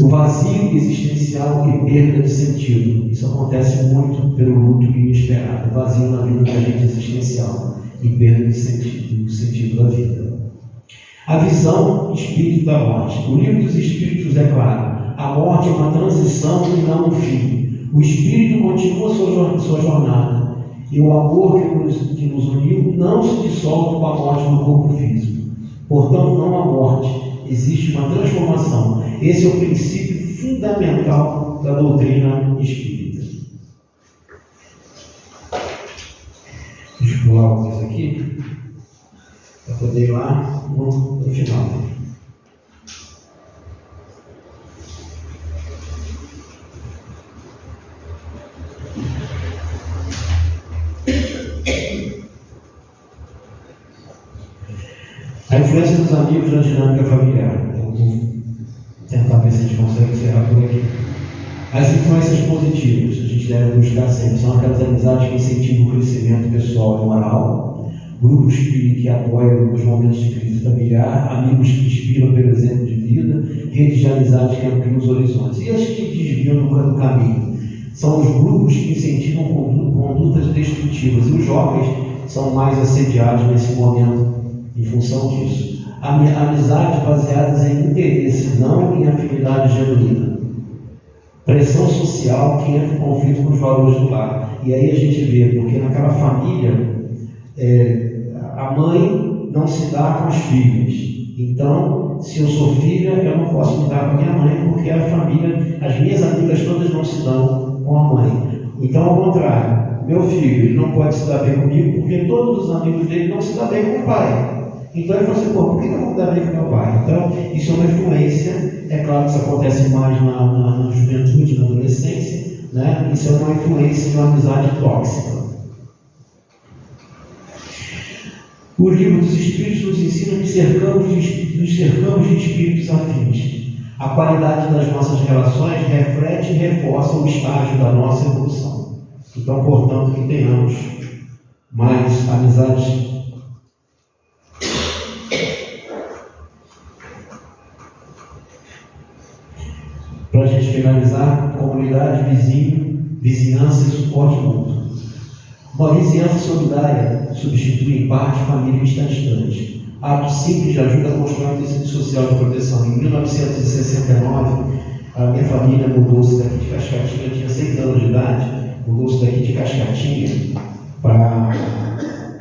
O vazio existencial e perda de sentido. Isso acontece muito pelo luto inesperado. O vazio na vida da gente existencial e perda de sentido, do sentido da vida. A visão espírito da morte. O livro dos Espíritos é claro. A morte é uma transição e não um fim. O espírito continua sua jornada. E o amor que nos uniu não se dissolve com a morte do corpo físico. Portanto, não há morte, existe uma transformação. Esse é o princípio fundamental da doutrina espírita. Deixa eu pular uma coisa aqui, para poder ir lá no final. A influência dos amigos na dinâmica familiar. Eu vou tentar ver se a gente consegue encerrar por aqui. As influências positivas, a gente deve buscar sempre, são aquelas amizades que incentivam o crescimento pessoal e moral, grupos que apoiam nos momentos de crise familiar, amigos que inspiram pelo exemplo de vida, redes de amizade que ampliam os horizontes. E as que desviam do caminho? São os grupos que incentivam condutas destrutivas, e os jovens são mais assediados nesse momento em função disso. Amizades baseadas em interesse, não em afinidade genuína. Pressão social que entra em conflito com os valores do lar. E aí a gente vê, porque naquela família, a mãe não se dá com as filhas. Então, se eu sou filha, eu não posso me dar com a minha mãe, porque a família, as minhas amigas todas não se dão com a mãe. Então, ao contrário, meu filho, ele não pode se dar bem comigo, porque todos os amigos dele não se dão bem com o pai. Então ele falou assim, por que eu vou me dar bem com meu pai? Então, isso é uma influência, é claro que isso acontece mais na juventude, na adolescência, né? Isso é uma influência de uma amizade tóxica. O livro dos Espíritos nos ensina que nos cercamos de espíritos afins. A qualidade das nossas relações reflete e reforça o estágio da nossa evolução. Então, portanto, que tenhamos mais amizades. Para a gente finalizar, comunidade, vizinhança e suporte mútuo. Uma vizinhança solidária substitui em parte família distante. Ato simples de ajuda a construir um tecido social de proteção. Em 1969, a minha família mudou-se daqui de Cascatinha, eu tinha 6 anos de idade, mudou-se daqui de Cascatinha para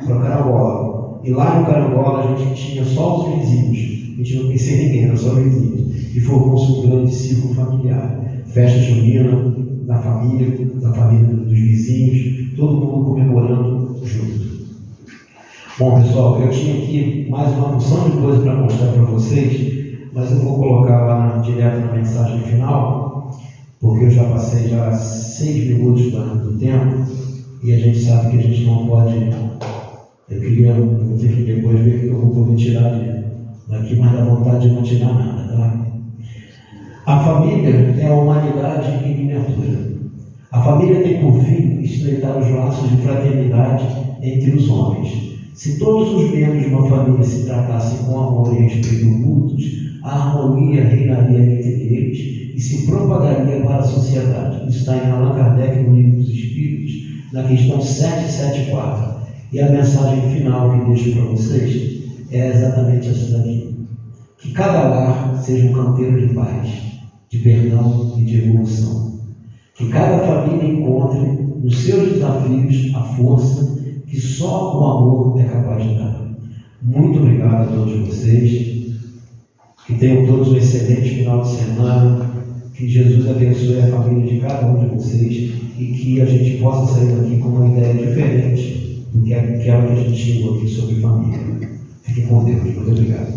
Carangola. E lá no Carangola a gente tinha só os vizinhos, a gente não conhecia ninguém, era só vizinhos. E formou-se um grande círculo familiar. festa junina, da família dos vizinhos, todo mundo comemorando junto. Bom, pessoal, eu tinha aqui mais uma porção de coisa para mostrar para vocês, mas eu vou colocar lá direto na mensagem final, porque eu já passei 6 minutos do tempo, e a gente sabe que a gente não pode. Eu vou ter que depois ver o que eu vou poder tirar daqui, mas dá vontade de não tirar nada, tá? A família é a humanidade em miniatura. A família tem por fim estreitar os laços de fraternidade entre os homens. Se todos os membros de uma família se tratassem com amor e respeito mútuos, a harmonia reinaria entre eles e se propagaria para a sociedade. Isso está em Allan Kardec, no Livro dos Espíritos, na questão 774. E a mensagem final que deixo para vocês é exatamente essa daqui. Que cada lar seja um canteiro de paz, de perdão e de evolução. Que cada família encontre nos seus desafios a força que só o amor é capaz de dar. Muito obrigado a todos vocês. Que tenham todos um excelente final de semana. Que Jesus abençoe a família de cada um de vocês e que a gente possa sair daqui com uma ideia diferente do que aquela que a gente chegou aqui sobre família. Fiquem com Deus. Muito obrigado.